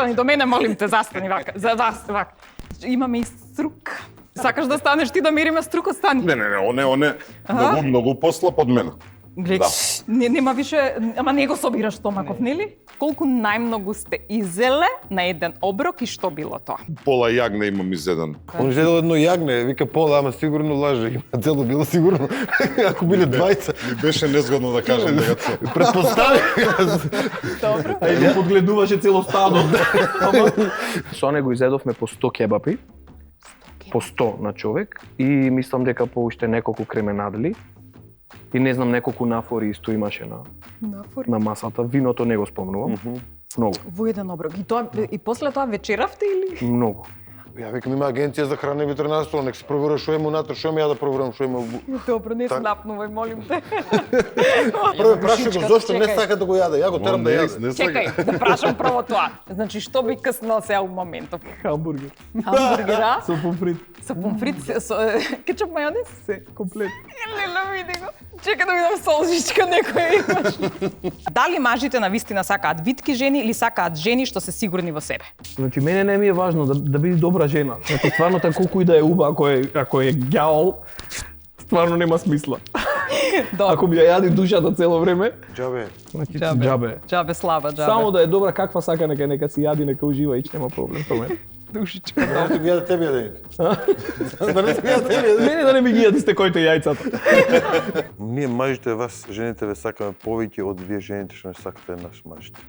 Застани до мене, молим те, застани вака. За вас, вака. Имаме и струк. Сакаш да станеш ти да мериме струкот, стани. Не, оне многу послаб од мене. Гледај, нема више, ама не го собираш стомаков, нели? Колку најмногу сте изеле на еден оброк и што било тоа? Пола јагне имам изеден. Он изедел едно јагне, вика пола, ама сигурно лаже. Има цело било сигурно. Ако биле двајца. Ми беше незгодно да кажам дека це. Предпостави. Добро. Ајде подгледуваше цело стадо. Со него изедовме по 100 кебапи. По 100 на човек и мислам дека по уште неколку кременадли. И не знам, неколку нафори исто имаше на масата. Виното не го спомнувам. Многу. Во еден оброк. И после тоа вечеравте или? Многу. Ја викам, има агенција за храна и ветеринарство, нека се проверува што има унатре, што ја да проверувам што има. Добро, не снапнувај, молим те. Прво прашај го зошто не сака да го јаде, ја го терам да јаде. Чекај, да прашам прво тоа. Значи, што би къснал сега у моментов? Хамбургер. Хамбургера? Со помфрит. Со помфрит, со кетчуп, мајонез? Се, комплет. Леле, види го. Чекај да видам солжичка некоја имаш. Дали мажите на вистина сакаат витки жени или сакаат жени што се сигурни во себе? Значи, мене не ми е важно да биде добра жена. Значи, стварно колку и да е уба, ако е ѓаол, стварно нема смисла. Ако ми ја јади душата цело време, Џабе. значи џабе. Џабе слава, џабе. Само да е добра каква сака, нека си јади, нека ужива и нема проблем со мене. Душичка. Да ти јаде тебе јаде. Да не ти јаде тебе јаде. Мене да не ми ги јади сте коите јајцата. Ние мажите вас, жените ве сакаме повеќе од вие жените што не сакате нас мажите.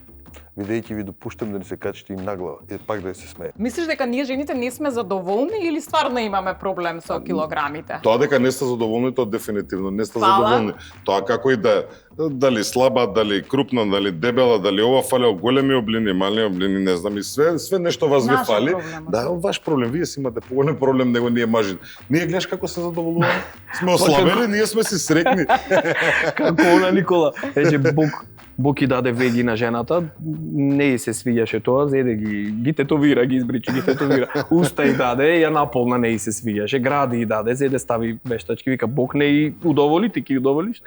Бидејќи ви допуштам да ни се качите и наглава и пак да се смее. Мислиш дека ние жените не сме задоволни или стварно имаме проблем со килограмите? Тоа дека не сте задоволни, тоа дефинитивно не сте задоволни. Тоа како и да дали слаба, дали крупна, дали дебела, дали ова фали, големи облини, мали облини, не знам, и све нешто вас ви фали. Да, ваш проблем, вие си имате поголем проблем него ние мажите. Ние гледаш како се задоволуваме. Сме ослабели, ние сме си среќни. Како она Никола, Бог и даде веги на жената, не ѝ се свиѓаше тоа, зеде ги тетовира, ги избричи, ги тетовира. Уста и даде, ја наполна, не ѝ се свиѓаше, гради и даде, зеде стави вештачки, вика Бог не ѝ удоволи, ти ки удоволиш?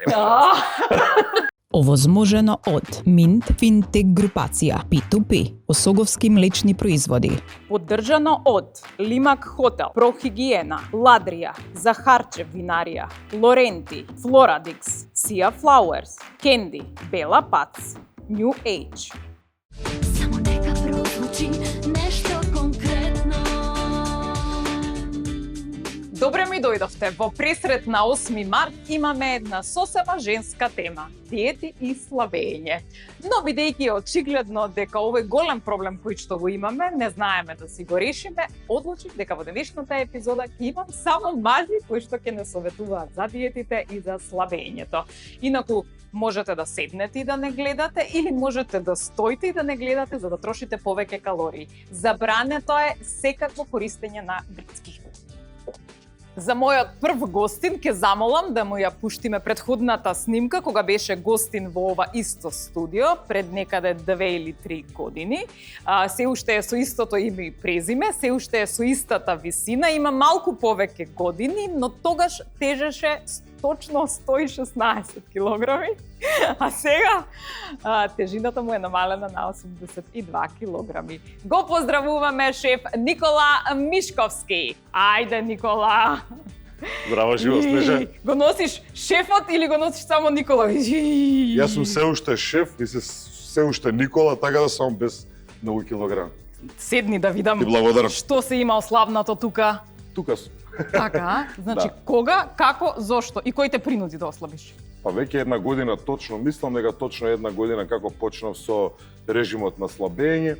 Овозможено од Mint Fintech групација P2P, Осоговски млечни производи. Поддржано од Лимак Хотел, Прохигиена, Ладрија, Захарчев винарија, Лоренти, Флорадикс, Сија Флауерс, Кенди, Бела Пац, New Age. Само нека прозвучи нешто конкретно. Добре ми дојдовте. Во пресрет на 8 март имаме една сосема женска тема – диети и слабење. Но бидејќи е очигледно дека овој голем проблем кој што го имаме, не знаеме да си го решиме, одлучив дека во денешната епизода ќе имам само мажи кои што ќе не советуваат за диетите и за слабењето. Инаку можете да седнете и да не гледате или можете да стоите и да не гледате за да трошите повеќе калории. Забрането е секакво користење на брицки. За мојот прв гостин ќе замолам да му ја пуштиме претходната снимка кога беше гостин во ова исто студио пред некаде 2 или 3 години. Се уште е со истото име и презиме, се уште е со истата висина, има малку повеќе години, но тогаш тежеше точно 116 килограми, а сега тежината му е намалена на 82 килограми. Го поздравуваме шеф Никола Мишковски. Ајде, Никола! Здраво, живо, Снежа. Го носиш шефот или го носиш само Никола? Јас сум се уште шеф и се уште Никола, така да само без многу килограми. Седни да видам Ти благодарам. што се има ославнато тука. Тука сум. Така, значи Да. кога, како, зошто и кој те принуди да ослабиш? Па веќе една година точно, мислам дека точно една година како почнав со режимот на слабење,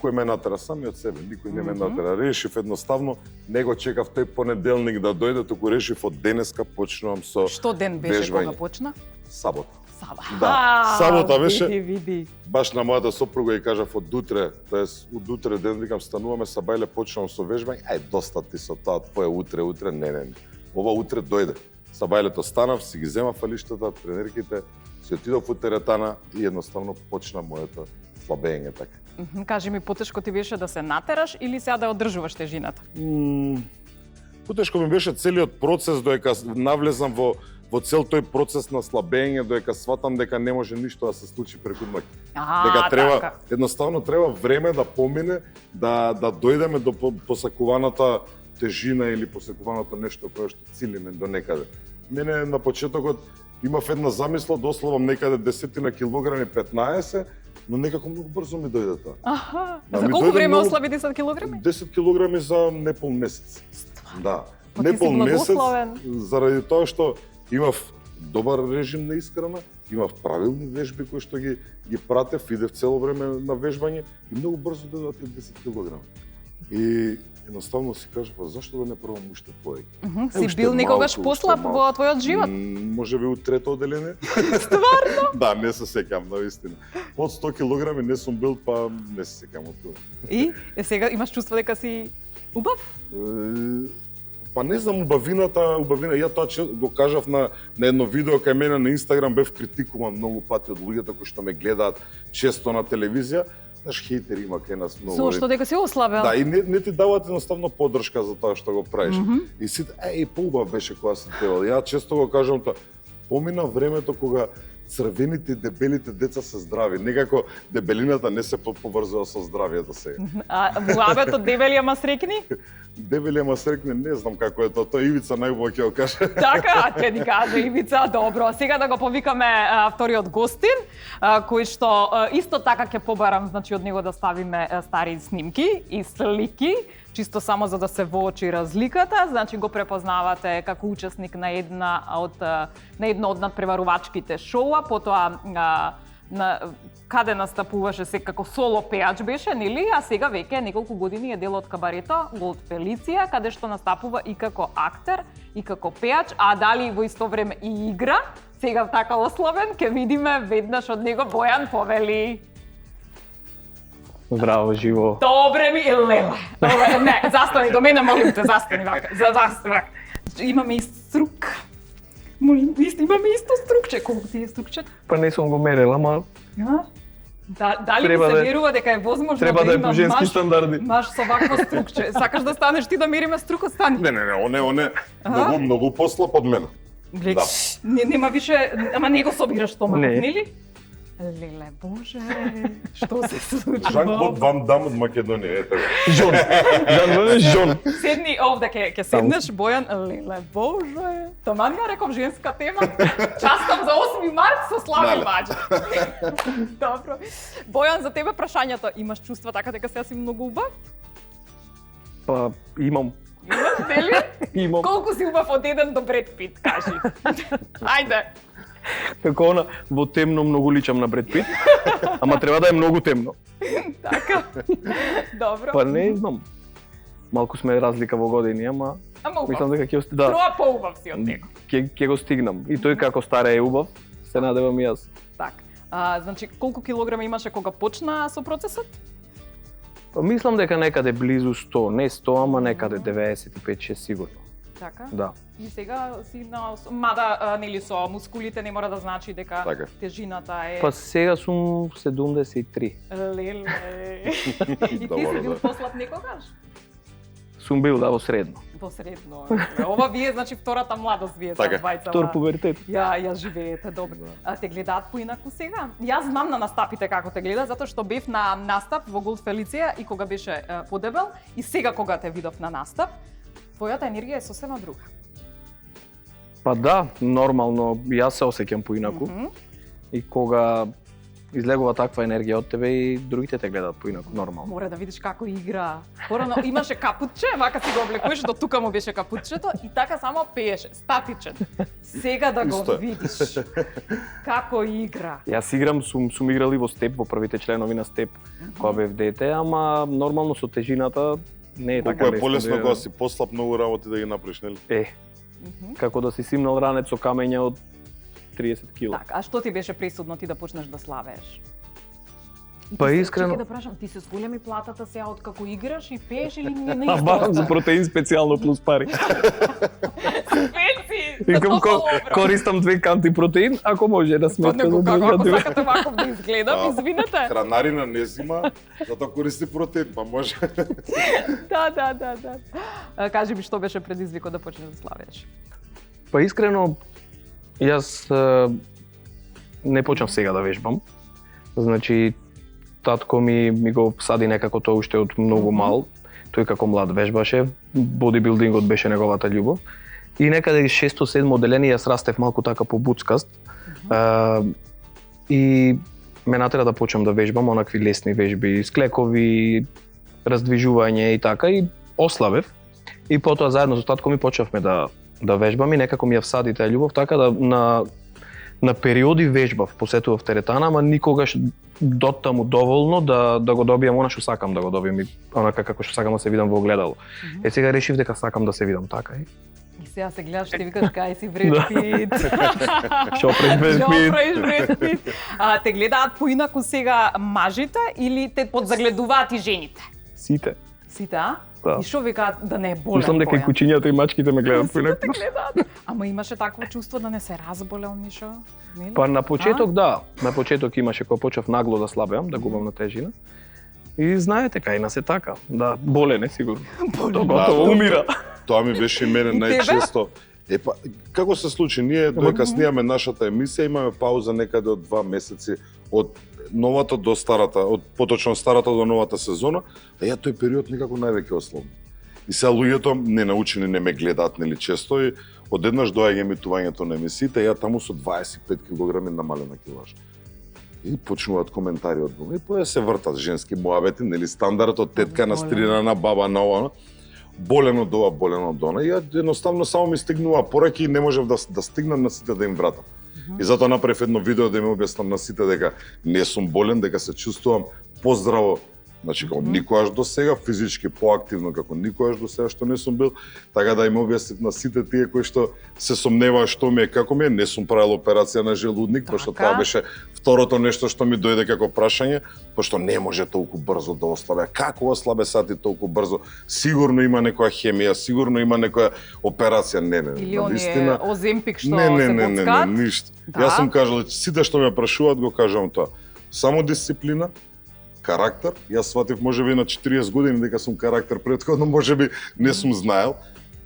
кој ме натера сами од себе, никој не ме натера. Решив едноставно, не го чекав тој понеделник да дојде, туку решив од денеска почнувам со Што ден беше вежбање. кога почна? Сабота. Сабота. Да, сабота беше. Види. Баш на мојата сопруга и кажав од утре, тоест од утре ден викам стануваме са бајле почнувам со вежбање. Ај доста ти со тоа твое утре, не. Ова утре дојде. Са бајлето станав, си ги земав фалиштата, тренерките, си отидов у теретана и едноставно почна моето слабење така. Кажи ми, потешко ти беше да се натераш или сега да одржуваш тежината? Потешко ми беше целиот процес додека навлезам во во цел тој процес на слабење, додека сватам дека не може ништо да се случи преку ноќ. Дека треба едноставно треба време да помине, да дојдеме до посакуваната тежина или посакуваното нешто кое што цилиме до некаде. Мене на почетокот имав една замисла да ослабам некаде 10 килограми, 15, но некако многу брзо ми дојде тоа. Аха. За колку време ослаби 10 килограми? 10 килограми за непол месец. Да. Па ти си благословен. Заради тоа што имав добар режим на исхрана, имав правилни вежби кои што ги пратев, идев цело време на вежбање и многу брзо дојдоа тие 10 килограми. И едноставно си кажав, зашто да не пробам уште повеќе? Си бил некогаш послаб во твојот живот? Може би у трето оделение. Стварно? Да, не се сеќам, навистина. Под 100 килограми не сум бил, па не се сеќам од тоа. И сега имаш чувство дека си убав? Па не знам, убавина, ја тоа го кажав на едно видео кај мене на Инстаграм, бев критикуван многу пати од луѓето кои што ме гледаат често на телевизија. Знаеш, хейтери има кај нас многу. Зошто дека си ослабел? Да, и не ти даваат едноставно поддршка за тоа што го правиш. И сите, поубав беше кога се тевал. Ја често го кажам тоа, помина времето кога црвените и дебелите деца се здрави. Некако дебелината не се поврзува со здравието сега. А главето дебели ама срекни? Дебели ама срекни, не знам како е тоа. Тоа Ивица најубаво ќе го каже. Така, ќе ни каже Ивица, добро. Сега да го повикаме вториот гостин, кој што исто така ќе побарам, значи од него да ставиме стари снимки и слики, чисто само за да се воочи разликата, значи го препознавате како учесник на едно од надпреварувачките шоуа, потоа каде настапуваше се како соло пеач беше, нели? А сега веќе неколку години е дел од кабарето Голд Фелиција, каде што настапува и како актер, и како пеач, а дали во исто време и игра. Сега така ослабен, ќе видиме веднаш од него. Бојан, повели. Здраво, живо. Добре ми, леле. Не, застани до мене, молим те, застани вака. Застани вака. Имаме и струк. Молим, имаме исто струкче. Колку ти е струкчето? Па не сум го мерел, ама дали ми се верува дека е возможно треба да е по женски стандарди. Маш со вакво струкче. Сакаш да станеш ти да мериме струкот, стани. Не, оне многу послаб од мене. Да. Нема више, ама не го собираш стомакот, нели? Леле, боже, што се случи? Жан-Клод Ван Дам од Македонија, ете го. Жон. Седни овде, ќе седнеш, Бојан, леле, боже. Таман ја реков женска тема. Частам за 8 март со Слави Маџа. Добро. Бојан, за тебе прашањето, имаш чувства така дека сега си многу убав? Па, имам. Имаш, нели? Имам. Колку си убав од 1 до Бред Пит, кажи. Ајде. Како она, во темно многу личам на Бред Пит, ама треба да е многу темно. Така. Добро. Па не знам. Малку сме разлика во години, ама мислам дека ќе да. Троа поубав си од него. Ќе го стигнам. И тој како старе е убав, се надевам и јас. Така. Значи, колку килограми имаше кога почна со процесот? Па мислам дека некаде близу 100, не 100, ама некаде 95-6 сигурно. Така? Да. И сега си на... Мада, нели, со мускулите не мора да значи дека така. Тежината е... Па сега сум 73. Леле... И ти си бил послаб некогаш? Сум бил, да, во средно. Во средно. Ова вие, значи, втората младост вие така. са двајца. Втор пубертет. Ја живеете, добро. Те гледаат поинаку сега? Јас знам на настапите како те гледаат, затоа што бев на настап во Голд Фелиција и кога беше подебел, и сега кога те видов на настап, твојата енергија е сосема друга. Па да, нормално, јас се осеќам поинаку. И кога излегува таква енергија од тебе и другите те гледаат поинаку, нормално. Мора да видиш како игра. Порано имаше капутче, вака си го облекуваш, до тука му беше капутчето и така само пееше, статичен. Сега да го видиш како игра. Јас играм, сум играл и во степ, во првите членови на степ, кога бев дете, ама нормално со тежината не е така. Колку е полесно кога си послаб, многу работи да ги направиш, нели? Како да си симнал ранец со камења од 30 кила. Так, а што ти беше пресудно ти да почнеш да славееш? Па искрено... Чекай да прашам, ти се зголеми платата сега од како играш и пееш или не А барам за протеин специјално плюс пари. Специ! Викам, користам 2 канти протеин, ако може да сметка за друга. Ако сакате вако да изгледам, извинете. Хранарина не зима, затоа користи протеин, па може. Да. Кажи ми што беше предизвикот да почнеш да славееш? Па искрено, Јас не почнав сега да вежбам. Значи, татко ми го сади некако тоа уште од многу мал. Тој како млад вежбаше, бодибилдингот беше неговата љубов. И некаде 6-7 одделение јас растев малку така по буцкаст. И ме натера да почнам да вежбам онакви лесни вежби, склекови, раздвижување и така, и ослабев. И потоа заедно со татко ми почнавме да вежбам и некако ми ја всади таа љубов, така да на периоди вежбав, посетував теретана, ама никогаш доттаму доволно да го добијам она што сакам да го добијам, и онака како што сакам да се видам во огледало. Сега решив дека сакам да се видам така. И сега се гледаш, ти викаш кај си Бред Пит. Што правиш Бред Пит? Те гледаат поинаку сега мажите или те подзагледуваат и жените? Сите. Сите, а? Да. И што викаат да не е болен? Мислам дека и кучињата и мачките ме гледаат поинаку. Сите гледаат. Ама имаше такво чувство да не се разболел ништо? Па на почеток да. На почеток имаше кога почнав нагло да слабеам, да губам на тежина. И знаете кај нас е така. Да, болен е сигурно. Готово умира. Тоа ми беше и мене најчесто. Епа, како се случи? Ние додека снимаме нашата емисија, имаме пауза некаде од 2 месеци од новата до старата, од поточно старата до новата сезона, а ја тој период никако највеќе ослабна. И сега луѓето ненаучени не ме гледаат нели често и одеднаш доаѓа емитувањето на емисиите, ја таму со 25 кг намалена килажа. И почнуваат коментари од дома. И поја се вртат женски муабети, нели стандардот тетка настрирана, баба на ова. Болен од ова, болен од она. И ја едноставно само ми стигнува пораки и не можев да стигнам на сите да им вратам. И затоа направив едно видео да им објаснам на сите дека не сум болен, дека се чувствувам поздраво, значи како никогаш до сега, физички поактивно како никогаш до сега што не сум бил, така да им објаснив на сите тие кои што се сомневаат што ми е, како ми е, не сум правил операција на желудник, пошто тоа беше второто нешто што ми дојде како прашање, пошто не може толку брзо да ослабе. Како ослабе сати толку брзо? Сигурно има некоја хемија, сигурно има некоја операција, не. Или оние Оземпик што се Не, боцкаат? ништо. Јас сум кажал, сите што ме прашуваат го кажувам тоа. Само дисциплина, карактер. Јас сватив можеби на 40 години дека сум карактер, претходно можеби не сум знаел.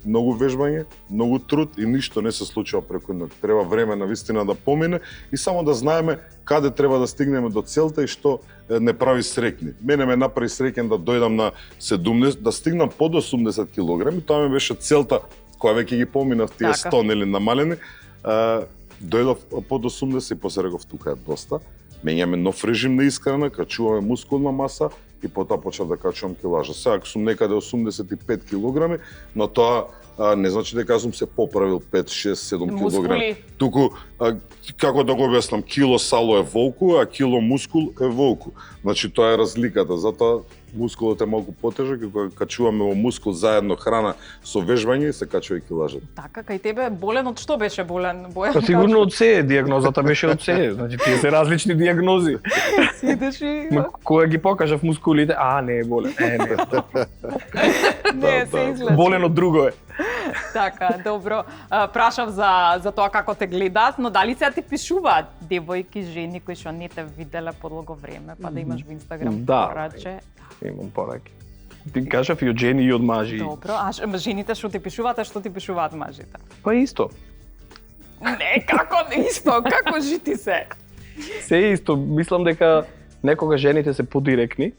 Многу вежбање, многу труд и ништо не се случува преку ноќ. Треба време навистина да помине и само да знаеме каде треба да стигнеме до целта и што не прави среќни. Мене ме направи среќен да дојдам на 70, да стигнам под 80 кг, тоа ми беше целта која веќе ги поминав тие 100 нели намалени. Дојдов под 80 и после реков тука е доста. Менјаме нов режим на исхрана, качуваме мускулна маса и потоа почнав да качувам килажа. Сега ако сум некаде 85 килограми, но тоа не значи дека сум се поправил 5, 6, 7 килограми. Туку како да го објаснам, кило сало е волку, а кило мускул е волку. Значи тоа е разликата, затоа мускулот е малку потежок и кога качуваме во мускул заедно храна со вежбање се качува и килажата. Така, кај тебе болен од што беше болен? Бојан? Па сигурно од се, диагнозата беше од се. Значи тие се различни диагнози. Сидеш и Кога ги покажав мускулите, не е болен. не се изгледа. Болен од друго е. Така, добро. Прашав за тоа како те гледаат, но дали сега ти пишуваат девојки, жени кои што не те виделе подолго време, па да имаш во Инстаграм пораче? Имам пораки. Ти кажав и од жени и од мажи. Добро, а жените што ти пишуваат, а што ти пишуваат мажите? Па исто. Не, како исто, како жити се? Се исто, мислам дека некога жените се подиректни,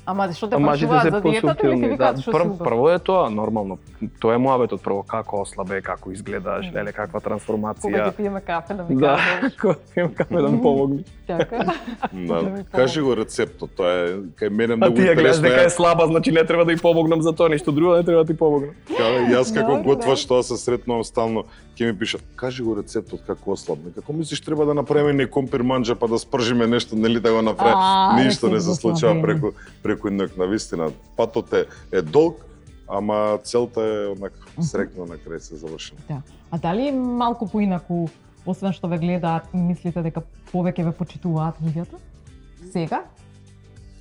Ама што те прашуваат за диетата или ти викаат што си убав? Прво е тоа, нормално. Тоа е муабетот прво, како ослабе, како изгледаш, леле, каква трансформација. Кога ти пиеме кафе да ми Да, кажеш. кога пиеме кафе да ми помогни. Така. Кажи го рецептот, тоа е кај мене А многу ти ја гледаш интересно. дека е слаба, значи не треба да ја помогнам за тоа, ништо друго не треба да ти помогнам. Јас како Добро, готвач тоа се сретнувам стално, ќе ми пишат, кажи го рецептот како ослабне. Како мислиш треба да направиме не компир манџа па да спржиме нешто, нели да го направиме? Ништо не се случува преку ноќ, навистина. Патот е долг, ама целта е онака среќно на крај се завршена. Да. А дали малку поинаку, освен што ве гледаат, мислите дека повеќе ве почитуваат луѓето? Сега?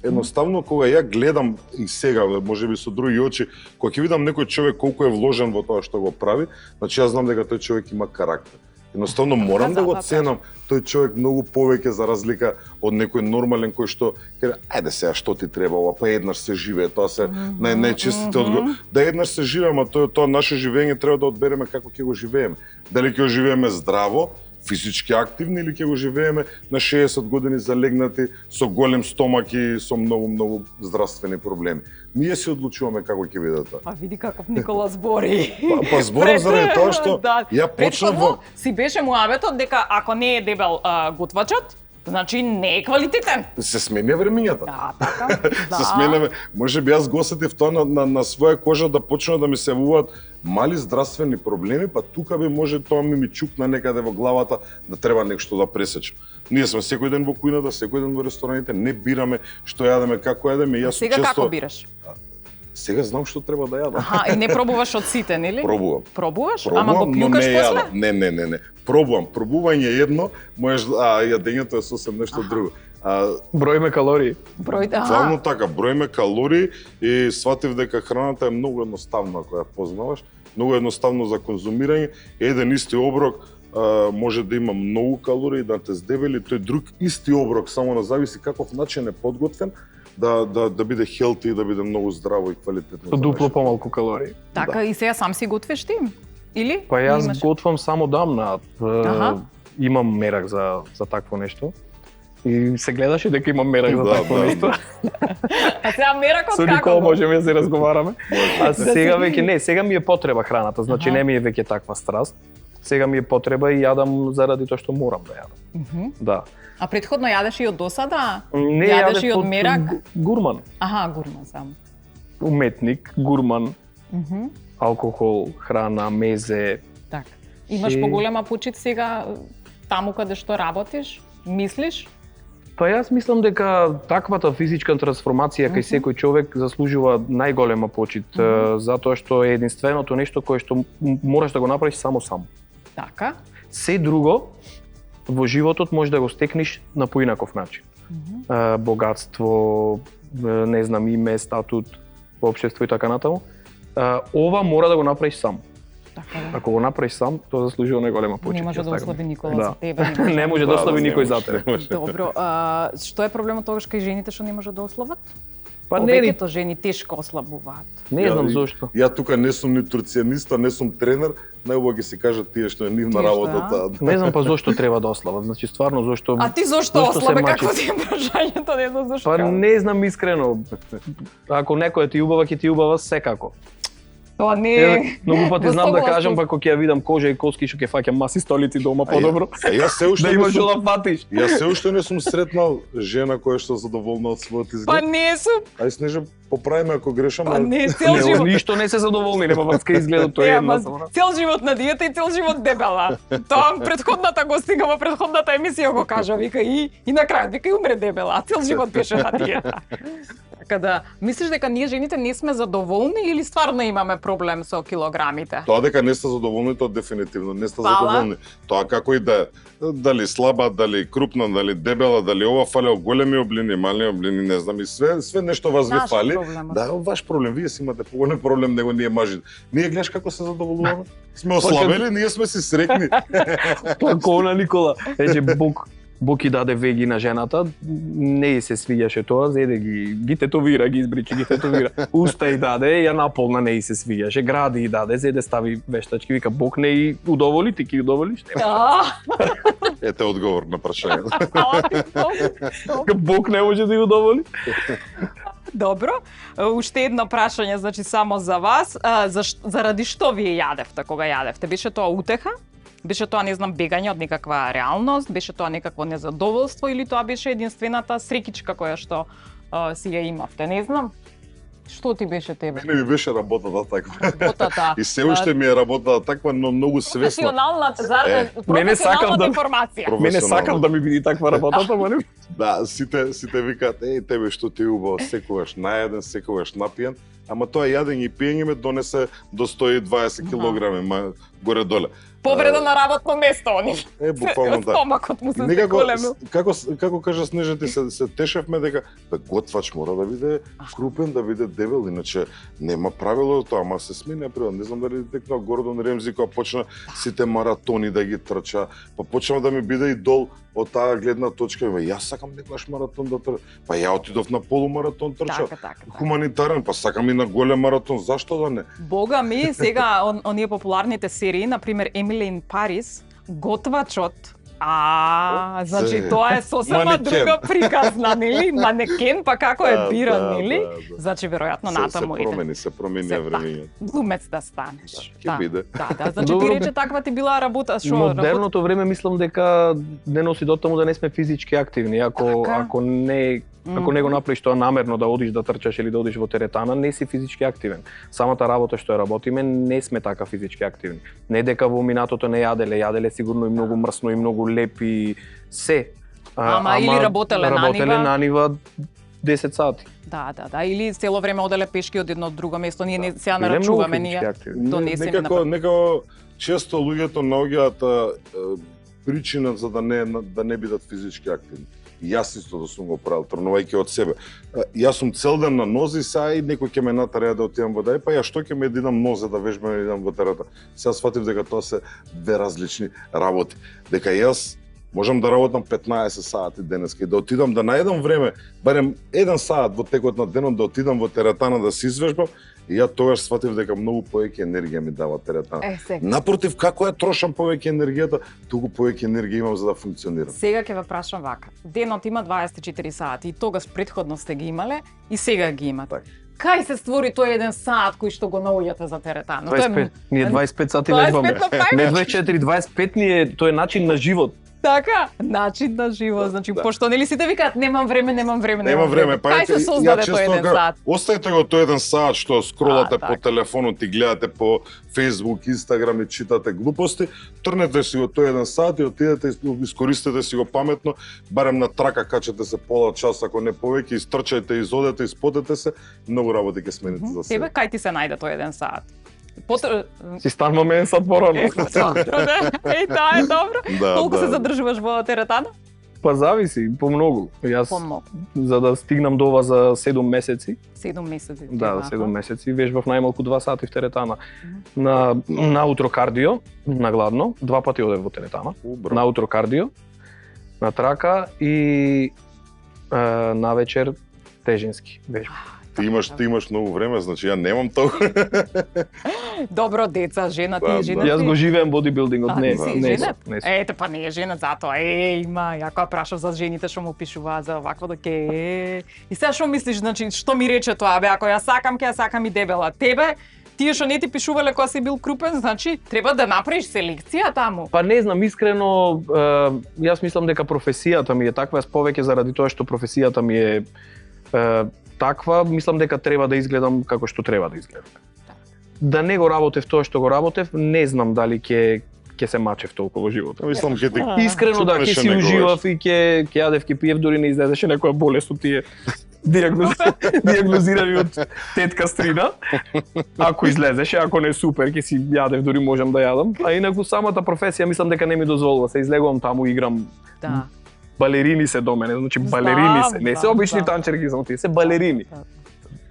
Едноставно кога ја гледам и сега, можеби со други очи, кога ќе видам некој човек колку е вложен во тоа што го прави, значи јас знам дека тој човек има карактер. Едноставно морам да го ценам тој човек многу повеќе за разлика од некој нормален кој што каже ајде сега што ти треба ова, па еднаш се живее, тоа се најчестите одговор. Да еднаш се живееме, тоа наше живење треба да одбереме како ќе го живееме. Дали ќе го живееме здраво, физички активни или ќе го живееме на 60 години залегнати со голем стомак и со многу здравствени проблеми. Ние се одлучуваме како ќе биде тоа. А види каков Никола збори. Па зборам заради тоа што ја почнав во... си беше муабетот дека ако не е дебел готвачот, значи не е квалитетен. Се сменя времењата. Да, така. Да. Се сменяме. Можеби јас го осетив тоа на своја кожа да почнува да ми се явуваат мали здравствени проблеми, па тука би може тоа ми чукна некаде во главата да треба нешто да пресечам. Ние сме секој ден во кујната, секој ден во рестораните, не бираме што јадеме, како јадеме. Јас сега често... како бираш? Сега знам што треба да јадам. Аха, и не пробуваш од сите, нели? Пробувам. Пробуваш? Ама го пљукаш после? Не. Пробувам. Пробување е едно, можеш јадењето е сосем нешто друго. Броиме калории. Главно така, броиме калории и сватив дека храната е многу едноставна ако ја познаваш, многу едноставно за конзумирање. Еден исти оброк може да има многу калории, да те здебели, тој друг исти оброк, само на зависи каков начин е подготвен, да биде хелти и да биде многу здраво и квалитетно. Со дупло помалку калории. Така и сега сам си готвиш ти? Или? Па јас готвам само дамнат. Имам мерак за такво нешто. И се гледаше дека имам мерак за такво нешто. А сега меракот како? Со Никола можеме да се разговараме. А сега веќе не, сега ми е потреба храната, значи не ми е веќе таква страст. Сега ми е потреба и јадам заради тоа што морам да јадам. Да. А претходно јадеш и од досада? Не, јадеш и од мерак? Гурман. Аха, гурман само. Уметник, гурман. Алкохол, храна, мезе. Така. Имаш поголема почит сега таму каде што работиш? Мислиш? Па јас мислам дека таквата физичка трансформација кај секој човек заслужува најголема почит, затоа што е единственото нешто кое што мораш да го направиш само сам. Така. Се друго во животот можеш да го стекнеш на поинаков начин. Богатство, не знам, име, статут, општество и така натаму. Ова мора да го направиш сам. Така, да. Ако го направиш сам, тоа заслужува најголема почит. Не може да ослаби никој за тебе. Не може да ослаби никој за тебе. Добро, што е проблемот тогаш кај жените што не може да ослабат? Па не ли? Повеќето жени тешко ослабуваат. Не знам зошто. Ја тука не сум нутрициониста, не сум тренер, најубаво ги се кажат тие што е нивна работа. Не знам па зошто треба да ослабат. Значи стварно зошто. А ти зошто ослабе, како ти е прашањето, не знам зошто. Па не знам искрено. Ако некоја ти убава, ќе ти убава секако. Тоа не. Многу пати знам да кажам, па кога ќе видам кожа и коски што ќе фаќам маси столици дома подобро. Јас се уште да имаш што да фатиш. Јас се уште не сум сретнал жена која што задоволна од својот изглед. Па не сум. Ај Снежа, поправиме ако грешам. Па не, цел живот. Ништо не се задоволни, нема врска изгледот, тоа е една. Цел живот на диета и цел живот дебела. Тоа претходната гостинка во претходната емисија го кажа, вика и на крај вика и умре дебела, а цел живот беше на диета. Така да, мислиш дека ние жените не сме задоволни или стварно имаме проблем со килограмите? Тоа дека не сте задоволни, тоа дефинитивно не сте задоволни. Тоа како и да дали слаба, дали крупна, дали дебела, дали ова фале големи облини, мали облини, не знам и све нешто вас ви фали. Да, ваш проблем, вие си имате поголем проблем него ние мажите. Ние гледаш како се задоволуваме? Сме ослабели, ние сме си среќни. Кона Никола, рече Бог ги даде веги на жената, не се свиѓаше тоа, зеде ги тетовира, ги избричи, ги тетовира. Уста и даде, ја наполна, не се свиѓаше, гради и даде, зеде стави вештачки, вика Бог не и удоволи, ти ки удоволиш? Ете одговор на прашањето. Бог не може да ја удоволи? Добро, уште едно прашање, значи само за вас, заради што вие јадевте кога јадевте? Беше тоа утеха? Беше тоа, не знам, бегање од некаква реалност, беше тоа некакво незадоволство или тоа беше единствената среќичка која што си ја имавте, не знам. Што ти беше тебе? Мене ми беше работата таква. Работата. И се уште ми е работата таква, но многу свесна. Професионалната информација. Мене сакам да ми биде таква работата, ма не. Да, сите викаат, тебе што ти е убаво, секогаш наеден, секогаш напиен, ама тоа јадење и пиење ме донесе до 120 килограми, горе-доле. Повреда на работно место, они. Буквално да. Стомакот му се зголемил. Како кажа Снежа, ти се тешевме дека готвач мора да биде крупен, да биде дебел, иначе нема правило тоа, ама се смени правило. Не знам дали текнал Гордон Ремзи кога почна сите маратони да ги трча, па почна да ми биде идол од таа гледна точка, јас сакам некојаш маратон да трча. Па ја отидов на полумаратон трча. Така. Хуманитарен, па сакам и на голем маратон, зашто да не? Бога ми, сега оние популарните серии, на пример Emily in Paris, Готвачот. Значи Се. тоа е сосема Манекен. друга приказна, нели? Манекен, па како е биран, Да, нели? да. Значи веројатно Се натаму иде. се промени Се времењето. Глумец да станеш. Ќе биде. Да, значи Добро, ти рече бе. таква ти била работа, што Модерното време мислам дека не носи до таму да не сме физички активни. Така. Ако не го направиш тоа намерно да одиш да трчаш или да одиш во теретана, не си физички активен. Самата работа што ја работиме, не сме така физички активни. Не дека во минатото не јаделе сигурно и многу мрсно и многу леп и се. Ама или работеле на нива 10 сати. Да, или цело време оделе пешки од едно друго место, ние не сега Биле многу нарачуваме, физички ние активни. донесеме Некако често луѓето наоѓаат причина за да не бидат физички активни. И јас исто да сум го правил, тргнувајќи од себе. Јас сум цел ден на нози, сега и некој ќе ме натера да отидам во дај, па ја што ќе ме идам нозе да вежбам и идам во терата. Сега сватив дека тоа се две различни работи. Дека јас можам да работам 15 сати денеска и да отидам да најдам време, барем 1 сат во текот на денот да отидам во теретана да се извежбам, и ја тогаш сватив дека многу повеќе енергија ми дава теретана. сега. Напротив, како ја трошам повеќе енергијата, туку повеќе енергија имам за да функционирам. Сега ќе ве прашам вака. Денот има 24 сати и тогаш претходно сте ги имале и сега ги имате. Така. Кај се створи тој 1 сат кој што го наоѓате за теретана? 25. Ние 25 сати 25 вежбаме. направи? Не 24, 25 ни е, тој е начин на живот. Така, начин на живот, значи пошто нели сите викаат немам време. Нема време, па Кај се создаде тој 1 сат? Оставете го тој 1 сат што скролате така. по телефонот и гледате по Facebook, Instagram и читате глупости, трнете си го тој 1 сат и отидете и искористете си го паметно, барем на трака качете се пола час ако не повеќе, истрчајте, изодете, испотете се, многу работи ќе смените за себе. Тебе кај ти се најде тој 1 сат? Си стануваме 1 сат порано. Тоа е добро. Да, Колку се да. задржуваш во теретана? Па зависи, помногу. Јас Помногу. за да стигнам до ова за 7 месеци, 7 месеци. да, 7 месеци, вежбав најмалку 2 сати в теретана. На утрокардио, на гладно, 2 пати одев во теретана. На утрокардио, на трака и на вечер тежински вежба. Ти имаш многу време, значи ја немам толку. Добро, деца, жена, ти Да, е жена. Јас го живеем бодибилдингот, не, си не, женат? не. Ете, па не е женат затоа. Има, ја кога прашав за жените што му пишуваат за вакво да ке. И сега што мислиш, значи, што ми рече тоа, бе, ако ја сакам, ќе ја сакам и дебела. Тебе, тие што не ти пишувале кога си бил крупен, значи, треба да направиш селекција таму. Па не знам, искрено, јас мислам дека професијата ми е таква, јас повеќе заради тоа што професијата ми е таква, мислам дека треба да изгледам како што треба да изгледам. Да не го работев тоа што го работев, не знам дали ќе се мачев толку во животот. Мислам ќе ти Искрено да, ќе си не уживав и ќе јадев, ќе пиев, дури не излезеше некоја болест од тие диагнозирани од тетка Стрина. Ако излезеше, ако не супер, ќе си јадев, дури можам да јадам. А инаку самата професија мислам дека не ми дозволува. Се излегувам таму, играм. Да. Балерини се до мене, значи Знам, балерини се, не се знам, обични знам. танчерки, само тие се балерини.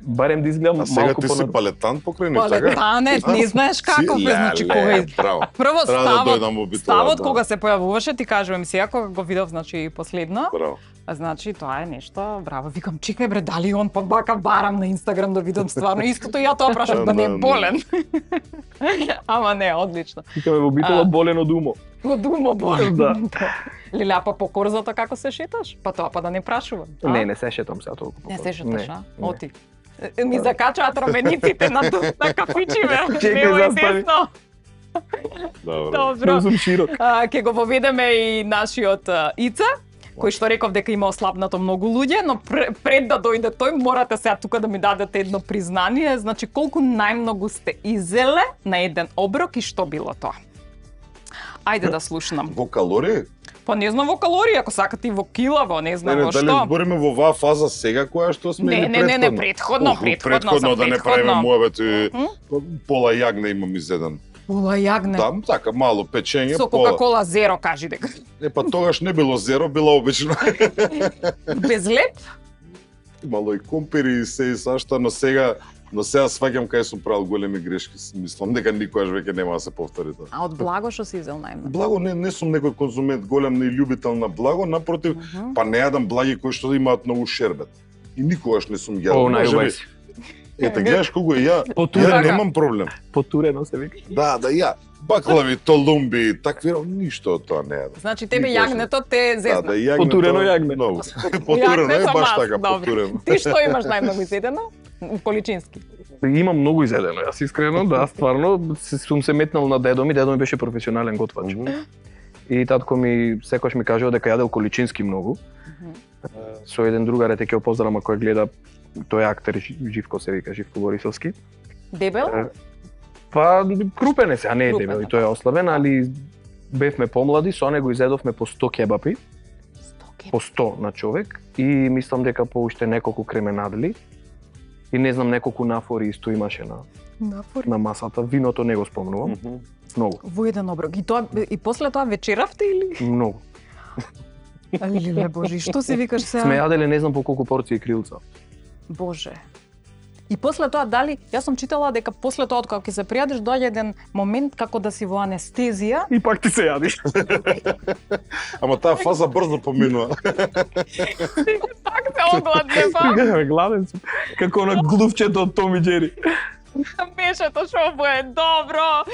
Барем да изгледам А сега малку ти си балетан покрај нив, така? Балетанец, не знаеш каков е, значи кога е. Браво. Прво Треба да дојдам во битова, ставот да. кога се појавуваше, ти кажувам сега кога го видов, значи последно. Браво. Значи тоа е нешто, браво. Викам, чекај бре, дали он па бака барам на Инстаграм да видам стварно истото, ја тоа прашав да не е болен. Ама не, одлично. Викаме во битола болен од умо. Од умо болен. Да. Лиляпа по корзото како се шеташ? Па тоа па да не прашувам. а? Не се шетам сега толку. Не се шеташ, а? Не. Оти. Ми закачаат рамениците на кафичиве. Чекај, Лево и застави. десно. Добро. Добро. Сум широк. Ќе го воведеме и нашиот Ица, кој што реков дека има ослабнато многу луѓе, но пред да дојде тој, морате сега тука да ми дадете едно признание, значи колку најмногу сте изеле на еден оброк и што било тоа? Ајде да слушнам. Во калории? Па не знам во калории, ако сакате и во кила, во не знам Не, во дали што. збориме во оваа фаза сега која што сме или Не, предходно, предходно да не правиме муабет и пола јагне имам изеден. Пола јагне. Да, така мало печење, Со пола. Кока-кола зеро, кажи дека. Па тогаш не било зеро, било обично. Без леп? Мало и компири и се и сашта, но сега сваќам кај сум правил големи грешки. Мислам дека никогаш веќе нема да се повтори тоа. А од благо што си изел најмногу? Благо не сум некој конзумент голем ни љубител на благо, напротив, па не јадам благи кои што имаат многу шербет. И никогаш не сум јадел. О, најубави си. Ете, гледаш колку ја Потурено. немам проблем. Потурено се вика. Да, ја. баклави, толумби, такви, ништо од тоа не е. Значи тебе Никогаш јагнето те зезна. Да, јагнето. Потурено јагне. Многу. Потурено е со баш мас, така, добро. потурено. Ти што имаш најмногу изедено? Количински. Имам многу изедено, јас искрено, да, стварно, сум се метнал на дедо ми беше професионален готвач. И татко ми секогаш ми кажува дека јадел количински многу. Со еден другар ете ќе го поздравам кој гледа, тој е актер Живко се вика, Живко Борисовски. Дебел? Па крупен е се, а не е дебел, и тој е ослабен, али бевме помлади, со него изедовме по 100 кебапи, по 100 на човек, и мислам дека по уште неколку кременадли, и не знам неколку нафори исто имаше на масата. Виното не го спомнувам. Многу. Во еден оброк. И после тоа вечеравте или? Многу. Леле боже, што си викаш сега? Сме јаделе не знам по колку порции крилца. Боже. И после тоа дали, јас сум читала дека после тоа кога ќе се пријадеш доаѓа еден момент како да си во анестезија. И пак ти се јадиш. Ама таа фаза брзо поминува. Так се огладне па. Гладен сум. Како на глувчето од Том и Џери. Мешето шо е добро.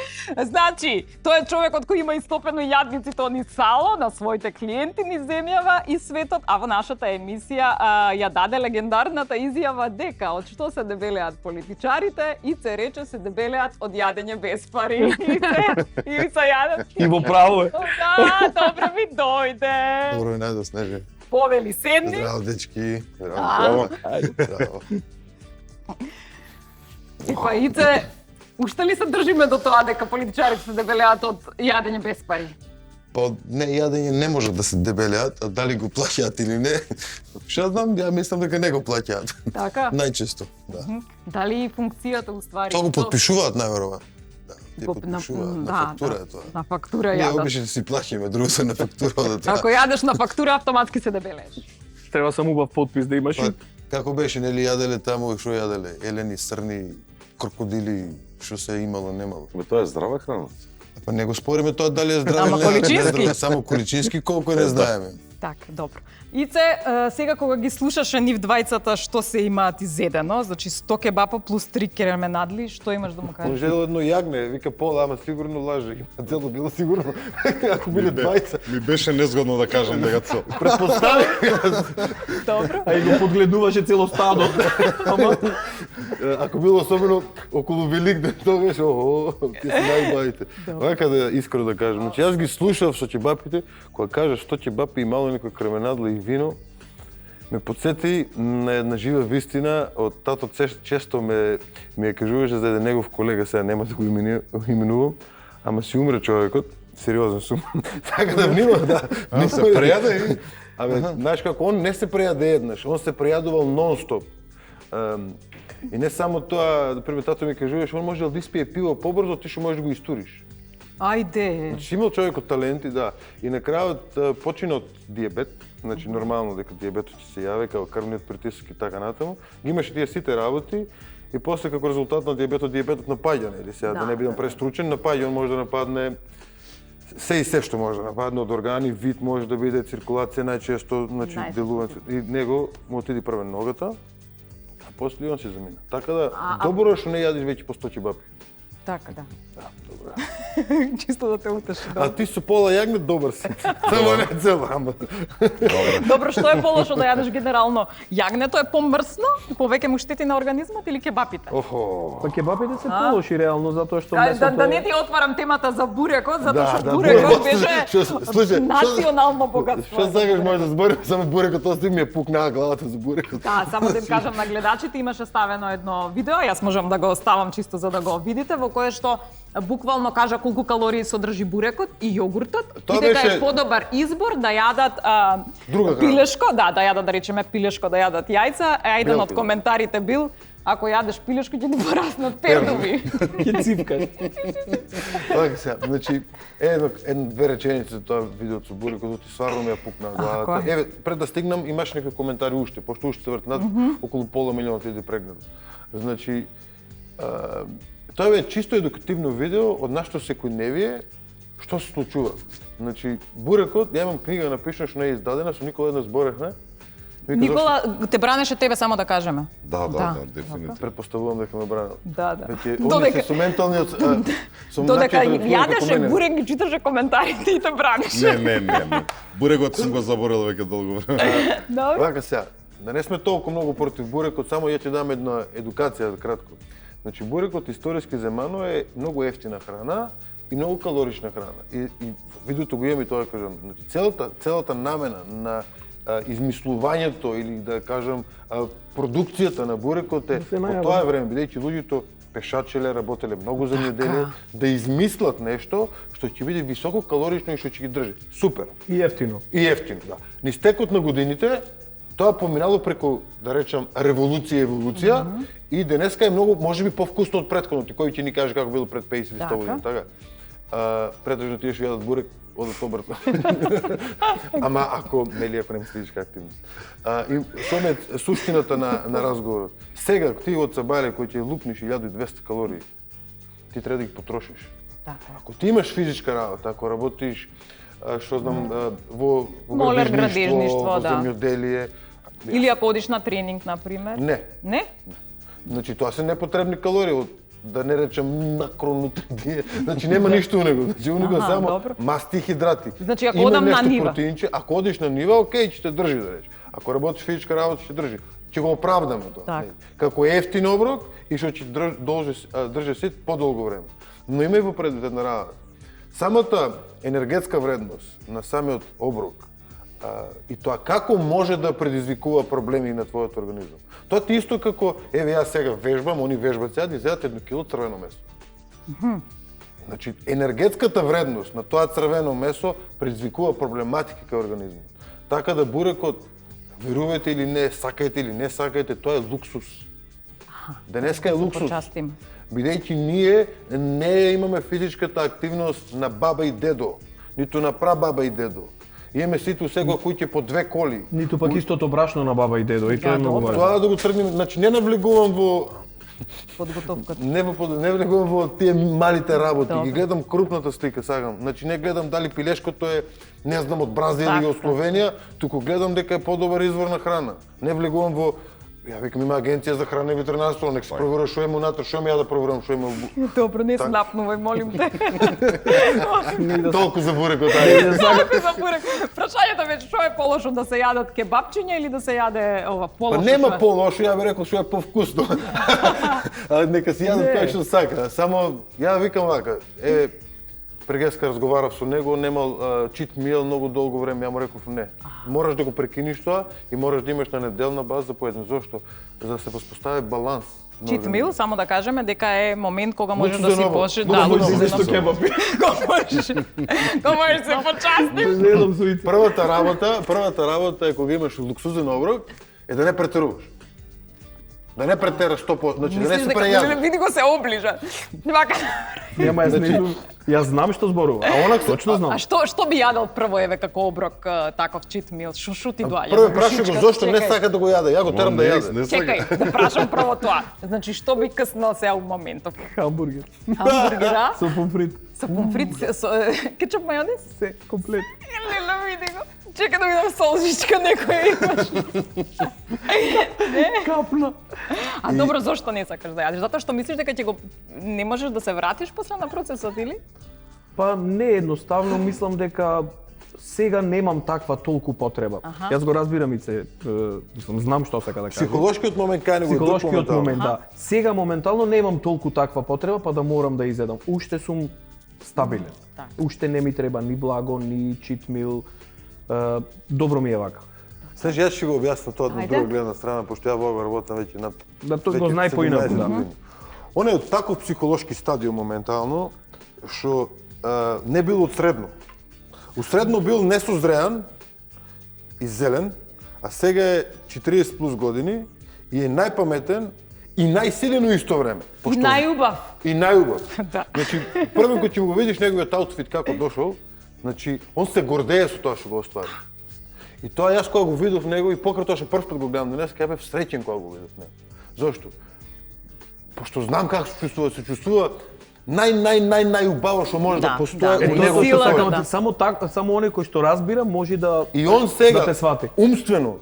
Значи, тој е човекот кој има истопено јадниците ни сало на своите клиенти низ земјава и светот, а во нашата емисија ја даде легендарната изјава дека од што се дебелеат политичарите и се рече се дебелеат од јадење без пари. И се јадат. И во право е. Да, добро ми дојде. Добро ми најдов, Снежи. Повели седни. Здраво, дечки. Здраво. Здраво. И па Ице, уште ли се држиме до тоа дека политичарите се дебелеат од јадење без пари? Па не, јадење не може да се дебелеат, а дали го плаќаат или не, што знам, ја мислам дека не го плаќаат. Така? Најчесто, да. Дали функцијата уствари? Тоа го потпишуваат најверојатно. Да, тие Го- потпишуваат, да, на фактура е тоа. На фактура Ние јадат. обично си плаќаме, друго се на фактура да тоа. Ако јадеш на фактура, автоматски се дебелееш. Треба само убав подпис да имаш. Па, како беше, нели јаделе таму, што јаделе? Елени, срни, крокодили, што се имало, немало. Тоа е здрава храна. Па не го спориме тоа дали е здраве Ама или не, количински? не, само количински колку не знаеме. Така, добро. Ице, сега кога ги слушаше нив двајцата што се имаат изедено, значи 100 кебапа плюс 3 кременадли, што имаш да му Он кажеш? жедел едно јагне, вика Пола, ама сигурно лаже. Има цело било сигурно. Ако биле двајца. Ми беше незгодно да кажам дека цел. Предпостави. Добро. А и го подгледуваше цело стадо. Ама Ако било особено околу Великден, тоа беше, тие се најбавите. Вака да искрено да кажам. Значи, јас ги слушав со ќебапите, кога кажа 100 ќебапи и мало некој кременадла и вино, ме подсети на една жива вистина. Од тато често ми ја кажуваше за еден негов колега, сега нема да го именувам, ама си умре човекот, сериозен сум. Така да внимав, да. Се прејаде и... Абе, знаеш како, он не се прејаде еднаш, он се прејадувал нон-стоп. И не само тоа, например, тато ми кажуваш, он може да испие пиво побрзо, ти што можеш да го истуриш. Ајде. Значи имал човекот таленти, да. И на крајот почина од диабет, значи нормално дека диабетот ќе се јави, како крвниот притисок и така натаму. Ги имаше тие сите работи и после како резултат на диабетот напаѓа, нели? Сега да не бидам престручен, напаѓа, он може да нападне се и се што може да нападне од органи, вид може да биде, циркулација најчесто, значи делување. И него му отиди првен ногата, а после и он се замина. Така да, добро е што не јадиш веќе по 100 ќебапи. Така, да. Да, добро. Чисто да те утеши. А ти со Пола јагне добар си. Само не цел, ама. Добро, што е полошо да јадеш генерално? Јагнето е помрсно, повеќе му штети на организмот или кебапите? Охо. па кебапите се полоши реално затоа што Да не ти отварам темата за бурекот, затоа што да, бурекот бурекот. Слушај, беше национално богатство. Што сакаш може да зборим само бурекот, тоа ми е пукнаа главата за бурекот. Да, само да им кажам на гледачите, имаше ставено едно видео, јас можам да го оставам чисто за да го видите, во кое што буквално кажа колку калории содржи бурекот и јогуртот Тоа и дека беше е подобар избор да јадат Друга храна. пилешко, да јадат да речеме пилешко, да јадат јајца, а еден од Белки, да. коментарите бил ако јадеш пилешко ќе ти пораснат пердови. ќе ципкаш. Така сега, значи две реченици за тоа видео со бурекот, ти стварно ми ја пукнаа главата. Ако? Еве, пред да стигнам имаш некои коментари уште, пошто уште се вртнат околу пола милионот луѓе прегледат. Значи тоа е чисто едукативно видео од нашето секојдневие, што се случува. Значи, бурекот, ја имам книга напишана што не е издадена, со Никола еднаш зборевме, Никола те бранеше тебе, само да кажеме. Да, дефинитивно. Предпоставувам дека ме бранат. Да. Веќе они се со менталниот Додека јадеше бурек, ги читаше коментарите и те бранеше. Не. Бурекот сум го заборил веќе долго време. Вака сега, да не сме толку многу против бурекот, само ја ќе дам една едукација кратко. Значи бурекот историски земано е многу ефтина храна и многу калорична храна. И видото го имам и тоа кажам. Значи целата намена на измислувањето или да кажам продукцијата на бурекот е по тоа време, бидејќи луѓето пешачеле, работеле многу за неделе, да измислат нешто што ќе биде високо калорично и што ќе ги држи. Супер. И ефтино. Да. Низ текот на годините тоа поминало преку, да речам, револуција и еволуција и денеска е многу, можеби повкусно од претходното, кој ќе ни каже како било пред 50 или 100 години, така? Претежно тие што јадат бурек, одат побрзо. Ама ако не физичка активност. И што ме суштината на разговорот. Сега ти од сабајле кој ќе лупниш 1200 калории, ти треба да ги потрошиш. Ако ти имаш физичка работа, ако работиш што знам во градежништво, во земјоделие, или ако одиш на тренинг, например. Не? Значи тоа се непотребни калории, да не речем макронутриенти, значи нема ништо у него. Значи у него само масти и хидрати. Значи ако одам на нива, ако одиш на нива, окей, ќе те држи, да речеш. Ако работиш физичка работа, ќе држи. Ќе го оправдаме тоа. Како ефтин оброк и што ќе држи сит подолго време. Но има и во предвидена работа. Самата енергетска вредност на самиот оброк и тоа како може да предизвикува проблеми на твојот организам. Тоа ти исто како, еве јас сега вежбам, они вежбат сега, и зедат 1 кило црвено месо. Значи, енергетската вредност на тоа црвено месо предизвикува проблематики кај организмот. Така да бурекот, верувате или не, сакајте или не сакајте, тоа е луксус. Денеска е луксус. Бидејќи ние не имаме физичката активност на баба и дедо, ниту на прабаба и дедо. Имаме сите у секоја куќа по 2 коли. Ниту пак истото брашно на баба и дедо, и тоа е многу важно. Тоа да го тргнем, значи не навлегувам во подготовката. Не влегувам во тие малите работи, ги гледам крупната слика, сакам. Значи не гледам дали пилешкото е, не знам, од Бразилија или од Словенија, туку гледам дека е подобар извор на храна. Не влегувам во ја викам, има агенција за храна и ветеринарство, нека се проверува што има унатре, што ми ја да проверувам што има. Добро, не снапнувај, молим те. Толку за бурекот, Толку за бурек. Прашањето веќе што е полошо, да се јадат кебапчиња или да се јаде ова полошо? Па нема полошо, ја би рекол што е повкусно. Нека се јадат кој што сака. Само ја викам вака, Прегеска разговарав со него, немал чит мил многу долго време, ја му реков не. Мораш да го прекиниш тоа и мораш да имаш на неделна база по еден. Зошто? За да се воспостави баланс. Чит мил, само да кажеме дека е момент кога можеш да си пошиш, да, нешто кебапи. Кога можеш се почастиш. Првата работа е кога имаш луксузен оброк, е да не претеруваш. Да не претераш 100%, значи да не се прејади. Види го се оближа. Јас знам што зборува. Точно знам. А што би јадел прво еве како оброк таков чит мил? Шо ти доаѓа? Прво прашај го зошто не сака да го јаде. Ја го терам да јаде. Чекај, да прашам прво тоа. Значи што би къснал сега у моментов? Хамбургер. Хамбургера? Со помфрит. Со помфрит, со кетчуп мајонез? Се, комплет. Леле, види го. Чекај да видам солжичка некоја имаш. Капна. А добро, зошто не сакаш да јадеш? Затоа што мислиш дека ќе го не можеш да се вратиш после на процесот или? Па не едноставно, мислам дека сега немам таква толку потреба. Јас го разбирам и се, знам што сака да кажам. Психолошкиот момент кај него е Психолошкиот момент, да. Сега моментално немам толку таква потреба, па да морам да изедам. Уште сум стабилен. Уште не ми треба ни благо, ни чит мил. Добро ми е вака. Знаеш, јас ќе го објаснам тоа од друга гледна страна, пошто ја го работам веќе над... Да, тој го знае поинаку, да. Он е од таков психолошки стадиум моментално, што не бил од средно. У средно бил несозреан и зелен, а сега е 40 плюс години и е најпаметен и најсилен у исто време. И најубав. И најубав. Да. Значи, прво кога ќе го видиш неговиот аутфит како дошол, значи, он се гордее со тоа што го оствари. И тоа јас кога го видов него и покрај тоа што прв пат го гледам денес, ја бев среќен кога го видов него. Зошто? Пошто знам како се чувствува најубаво што може да постои у него. Само оној кој што разбира може да и он сега да те свати. Умствено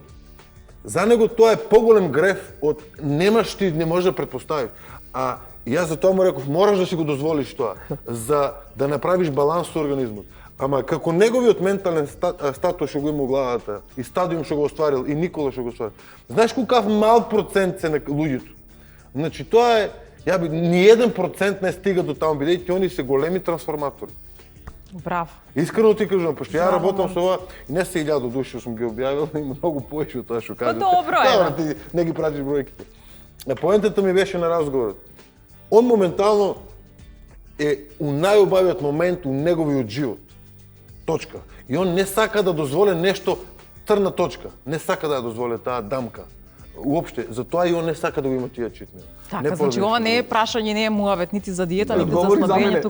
За него тоа е поголем греф од немаш ти не може да претпоставиш. А јас за тоа му реков, мораш да си го дозволиш тоа, за да направиш баланс со организмот. Ама како неговиот ментален статус што го има во главата и стадиум што го остварил и Никола што го остварил. Знаеш колкав мал процент се на луѓето. Значи тоа е, ни 1% не стига до таму, бидејќи они се големи трансформатори. Браво. Искрено ти кажувам, пошто ја работам со ова и не се 1000 души сум ги објавил, има многу повеќе од тоа што кажат. Добро е. Добро, ти не ги пратиш бројките. Поентата ми беше на разговорот. Он моментално е у најубавиот момент у неговиот живот. Точка. И он не сака да дозволи нешто црна точка. Не сака да ја дозволи таа дамка. Уопште, затоа и он не сака да го има тие читни. Така, значи ова не е прашање, не е муавет нити за диета, нити за слабење,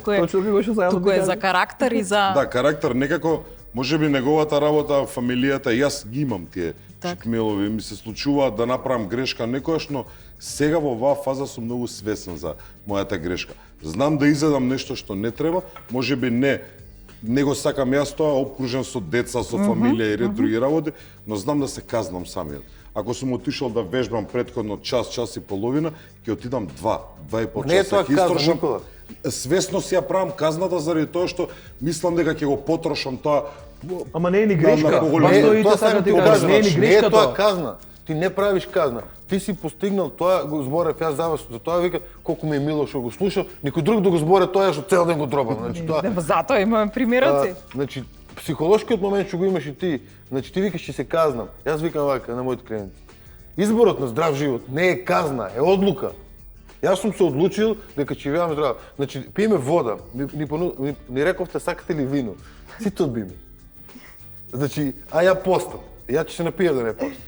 туку е за карактер и за... Да, карактер некако, можеби неговата работа, фамилијата, јас ги имам тие читмелови, ми се случуваат да направам грешка некојаш, но сега во оваа фаза сум многу свесен за мојата грешка. Знам да изедам нешто што не треба, можеби не го сакам јас тоа, обкружен со деца, со фамилија и ред други работи, но знам да се казнам самиот. Ако сум отишол да вежбам претходно час и половина, ќе отидам 2,5 Не е часа. тоа казна, Никола. Свесно си ја правам казната заради тоа што мислам дека ќе го потрошам тоа. Ама не е ни грешка. Не, тоа сакам ти го кажам, не е ни не е грешка тоа тоа. казна. Ти не правиш казна. Ти си постигнал тоа, го зборев јас за вас, за тоа вика колку ми е мило што го слушам, никој друг да го зборе тоа што цел ден го дробам. Значи тоа. Затоа имаме примероци. Значи психолошкиот момент што го имаш и ти, значи ти викаш ќе се казнам. Јас викам вака на моите клиенти. Изборот на здрав живот не е казна, е одлука. Јас сум се одлучил дека ќе живеам здраво. Значи пиеме вода. Ни рековте сакате ли вино? Сите одбиме. Значи, а ја постам. Ја ќе се напија да не постам.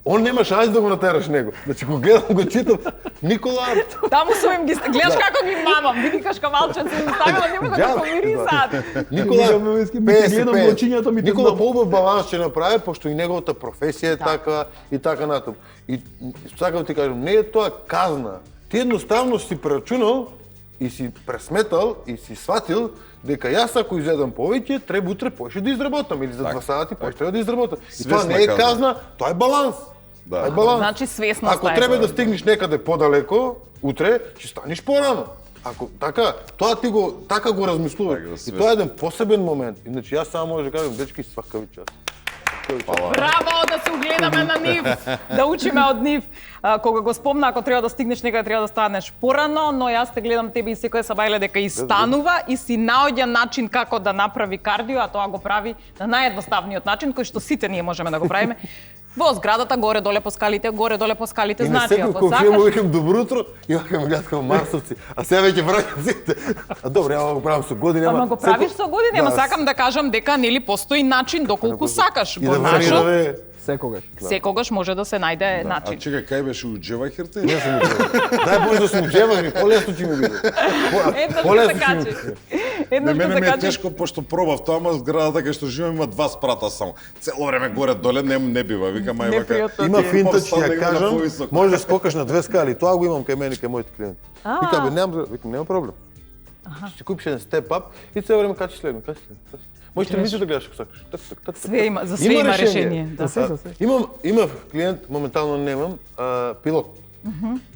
Он нема шанс да го натераш него. Значи го гледам, го читам, Никола... Таму сум им ги гледаш како ги мамам, види кашка малче се ставила, нема да го помирисаат. Никола гледам во очињата ми. Никола поубав баланс ќе направи, пошто и неговата професија е така и така натаму. И сакам ти кажам, не е тоа казна. Ти едноставно си прерачунал и си пресметал и си сватил дека јас ако изедам повеќе, треба утре поише да изработам или за 2 сати поише треба да изработам. И тоа не е казна, тоа е баланс. Да. Е баланс. Значи свесно Ако треба да стигнеш некаде подалеко, утре ќе станеш порано. Ако така, тоа ти го така го размислуваш. И тоа е еден посебен момент. Иначе јас само може да кажам дечки свакави час. Браво, да се угледаме на нив, да учиме од нив. Кога го спомна, ако треба да стигнеш некаде, треба да станеш порано, но јас те гледам тебе и секој сабајле дека и станува и си наоѓа начин како да направи кардио, а тоа го прави на наједноставниот начин, кој што сите ние можеме да го правиме. Во зградата, горе-доле по скалите, значи, ако сакаш... И на секој викам добро утро, и вака ме гледат како марсовци, а сега веќе враќам сите. А добро, ја го правам со години, ама го правиш со години, ама сакам да кажам дека нели постои начин доколку сакаш. И да врви секогаш. Секогаш може да се најде начин. А чекај, кај беше у Джевахирте? Не сум Дај Боже да сум Джевахир, полесно ќе ми биде. Еднаш ќе се качи. Еднаш ќе Мене се ми е качи. тешко, пошто пробав тоа, ама зградата кај што живеам има 2 спрата само. Цело време горе-доле не бива. Викам ај вака. Непријатно. Има финта, ќе ја Повстане кажам, на повисоко. може да скокаш на 2 скали. Тоа го имам кај мене, кај моите клиенти. Вика, нема проблем. Ќе си купиш еден степ ап и цело време качиш следно. Можеш телевизија да гледаш ако сакаш. Так. Све има, за све има решение. Да. Имам клиент, моментално немам, пилот.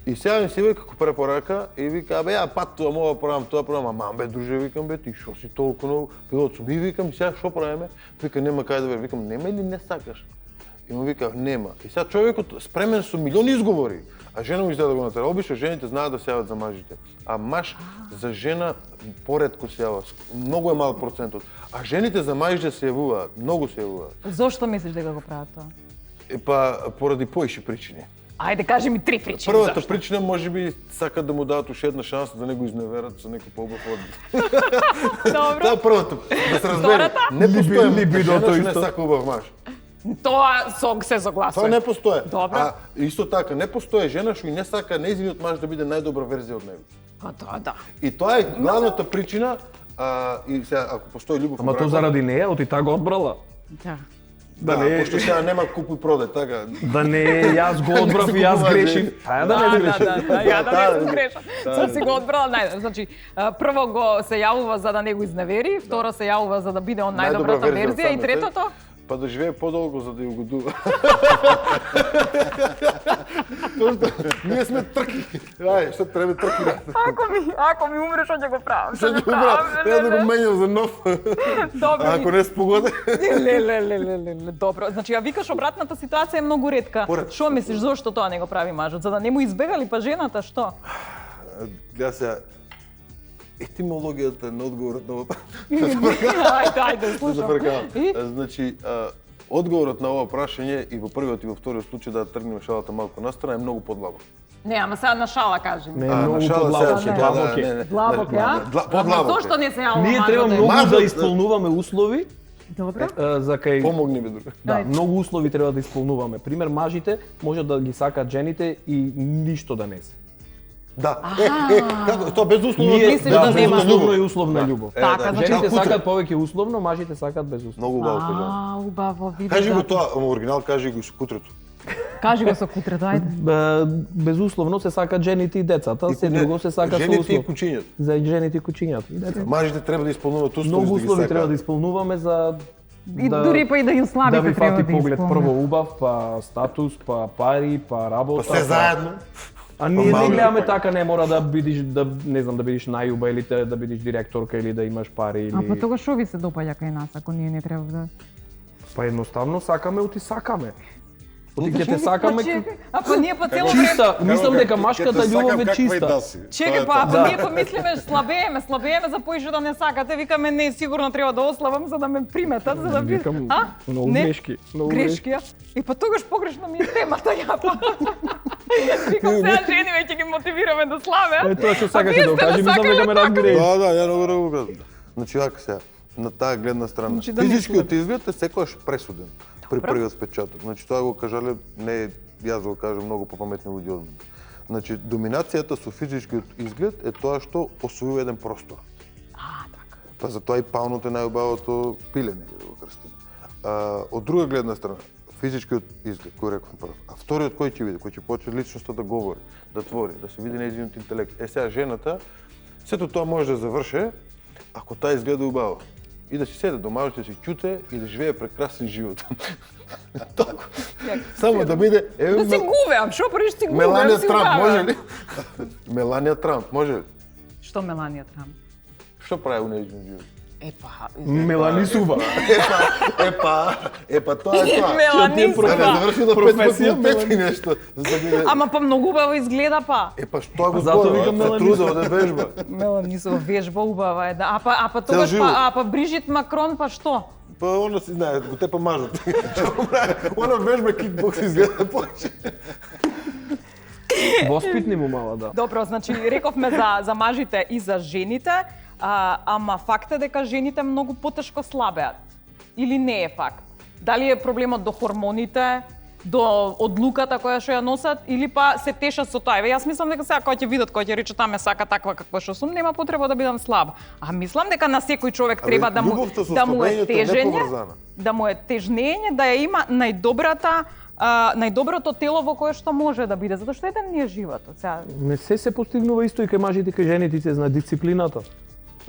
И сега ми се вика како препорака и вика, бе, ја патувам ова правам, тоа правам, мам бе, друже, викам, бе, ти шо си толку многу пилот сум. И викам, сега шо правиме? Вика, нема кај да ве, викам, нема или не сакаш? И му вика, нема. И сега човекот спремен со милиони изговори. А жена му издаде да го натера. Обично жените знаат да се јават за мажите. А маж за жена поретко се јава. Многу е мал процентот. А жените за мажите се јавуваат. Многу се јавуваат. Зошто мислиш дека го прават тоа? Па поради поише причини. Ајде, кажи ми 3 причини. Првата причина можеби сакат да му дадат уште една шанса да не го изневерат со некој поубав одбор. Добро. Тоа првата. Да се разбере. Не постои либидото исто. Не сака убав маж. Тоа се согласувам. Тоа не постои. Добро. А исто така не постои жена што и не сака нејзиниот маж да биде најдобра верзија од него. Па тоа да. И тоа е главната причина. И сега ако постои љубов. Ама тоа заради неја, оти таа го одбрала. Да. Да, пошто сега нема купуј продај, така. Да не, јас го одбрав и јас грешив. Таја да не грешив. Да, ја да не грешам. Сум си го одбрала најдобро. Значи, прво го се јавува за да не го изневери, второ се јавува за да биде он најдобрата верзија и третото? Па да живее подолго за да ја угодува. Тоа што ние сме трки. Ај, што треба трки? Ако ми умреш, ќе го правам. Што ќе правам? Треба да го менјам за нов. Добро. Ако не спогоди. Леле. Добро. Значи, ја викаш обратната ситуација е многу ретка. Што мислиш, зошто тоа не го прави мажот? За да не му избегали па жената, што? Гледа се, етимологијата на одговорот на ова. Ајде, слушам. Значи, одговорот на ова прашање и во првиот и во вториот случај да тргнеме шалата малку настрана е многу подлабок. Не, ама сега на шала кажи. Не, многу подлабок е. Длабок, ја? Подлабок. Зошто не се јавува Ние мажот? треба многу да исполнуваме услови. Добро. За кај Помогни ми друг. Да, многу услови треба да исполнуваме. Пример, мажите може да ги сакаат жените и ништо да не се. Да. Како тоа безусловно Мислиш да нема безусловно и условна љубов. Така, значи Жените сакаат повеќе условно, мажите сакаат безусловно. Многу убаво кажа. убаво, види. Кажи го тоа, во оригинал кажи го со кутрето. Кажи го со кутрето, ајде. Безусловно се сакаат жените и децата, се Не, друго се сака со жените и услов. кучињата. За жените и кучињата. И децата. Мажите треба да исполнуваат услови Многу за да ги услови треба да сакаат. исполнуваме за И дури па и да ги слабите да ви треба фати да поглед исполнат. прво убав, па статус, па пари, па работа. Па се заедно. А ние не малку гледаме пак. така, не мора да бидиш не знам да бидиш најуба или да бидиш директорка или да имаш пари или А па тогаш што ви се допаѓа кај нас ако ние не треба да... па едноставно сакаме оти сакаме. Оти ќе те сакаме. А па ние по цело време... Чиста, мислам дека машката љубов е чиста. Чекај, па ако ние помислиме слабееме за поише да не сакате, викаме не, сигурно треба да ослабам за да ме приметат, за да би... Викам, А? многу Не? грешки, многу Грешки, а? И па тогаш погрешно ми е темата ја па. Викам сега жени веќе ги мотивираме да слабе. Е тоа што сакаш вие да сте кажи, мислам насакале дека ме така. разбереш. Да, ја много го кажам. Значи вака сега, на таа гледна страна. Значи да не Физичкиот изглед е секогаш пресуден при првиот впечаток. Значи тоа го кажале не јас го кажам многу попаметни луѓе од мене. Значи доминацијата со физичкиот изглед е тоа што освојува еден простор. Така. Па затоа и палното е најубавото пилење, да го крстиме. Од друга гледна страна, физичкиот изглед, кој реков прв. А вториот кој ќе види, кој ќе почне личноста да говори, да твори, да се види нејзиниот интелект. Е сега жената, сето тоа може да заврше ако таа изгледа убаво. И да си седе до мажот, да си ќуте и да живее прекрасен живот. Толку. Само да биде Да си гувеам, шо приш си гувеам, Меланија си Трамп, убава. може ли? Меланија Трамп, може ли? Што Меланија Трамп? Што прави у нејзиниот живот? Епа, Меланисува. Епа, тоа е тоа. Меланисува. Да заврши на Професија, 5 и нешто. За да биде... Ама па многу убаво изгледа па. Епа што го Затоа зборува, викам се Меланија. трудува да вежба. Меланисова вежба убава е, да. А па тогаш живот. па Брижит Макрон па што? Па она си знае, го тепа мажот. Она вежба кикбокс изгледа повеќе. Воспитни му мала, да. Добро, значи рековме за мажите и за жените, ама факт е дека жените многу потешко слабеат. Или не е факт? Дали е проблемот до хормоните, до одлуката која што ја носат, или па се тешат со тоа? Еве, јас мислам дека сега кога ќе видат, кога ќе рече таа ме сака таква каква што сум, нема потреба да бидам слаб. А мислам дека на секој човек треба да му љубовта со да му е слабењето е тежење, неповрзана. да му е тежнење, да ја има најдоброто тело во кое што може да биде, затоа што еден не е животот. Сега Не се постигнува исто и кај мажите и кај жените, се знае дисциплината.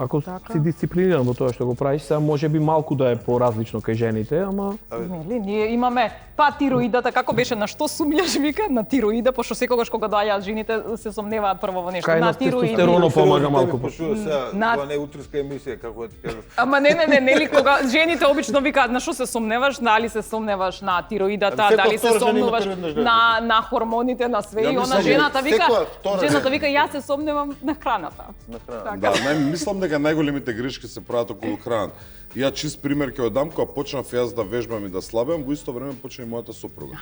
Ако си дисциплиниран во тоа што го правиш, сега може би малку да е поразлично кај жените, ама нели, ние имаме па тироидата, како беше, на што сумњаш, вика, на тироида, пошто секогаш кога доаѓаат жените се сомневаат прво во нешто, Кај на нас тироиди. тестостеронот помага малку. Сега, На- тоа не е утреска емисија, како да ти кажам. Ама не, нели, кога жените обично викаат на што се сомневаш, дали се сомневаш на тироидата, Ами, дали секоја се втора жена има сомневаш тироидна жлеза. на хормоните, на све, Ја и она мислам, жената вика, секоја втора јас се сомневам на храната. На храна. Така. Да, мислам дека најголемите грешки се прават околу храната. Ја чист пример ќе одам, кога почнав јас да вежбам и да слабеам, во исто време почна и мојата сопруга.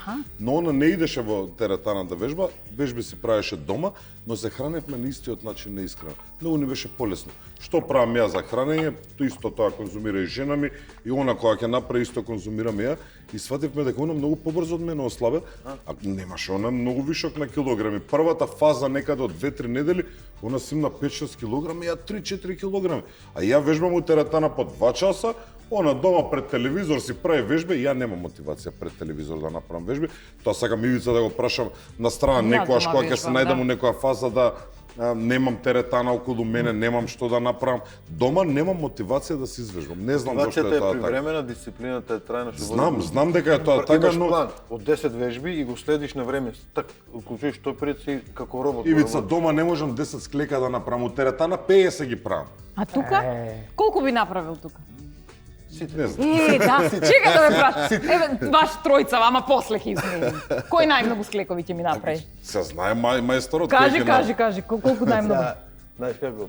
Но она не идеше во теретана да вежба, вежби си правеше дома, но се храневме на истиот начин неискрено. Многу ни беше полесно. Што правам ја за хранење, то исто тоа конзумира и жена ми, и она кога ќе направи исто конзумирам ја, и свативме дека она многу побрзо од мене ослабе, а немаше она многу вишок на килограми. Првата фаза некаде од 2-3 недели, она симна 5-6 килограми, ја 3-4 килограми. А ја вежбам у теретана по 2 часа, она дома пред телевизор си прави вежби, ја немам мотивација пред телевизор да направам вежби. Тоа сакам Ивица да го прашам на страна Јас некојаш дома кога ќе се вежбам, најдам да. у некоја фаза да немам теретана околу мене, немам што да направам. Дома немам мотивација да се извежбам. Не знам зошто е тоа така. Мотивацијата е привремена, дисциплината е трајна. Знам дека е тоа така, имаш но план од 10 вежби и го следиш на време. Так уклучуваш топирици како робот. Ивица, дома не можам 10 склека да направам, у теретана 50 ги правам. А тука? Колку би направил тука? Не знам. Да, чека да ме праш. Еве, ваш тројца, ама после ќе изменим. Кој најмногу склекови ќе ми направи? Се знае мајсторот Кажи, колку најмногу? Знаеш како?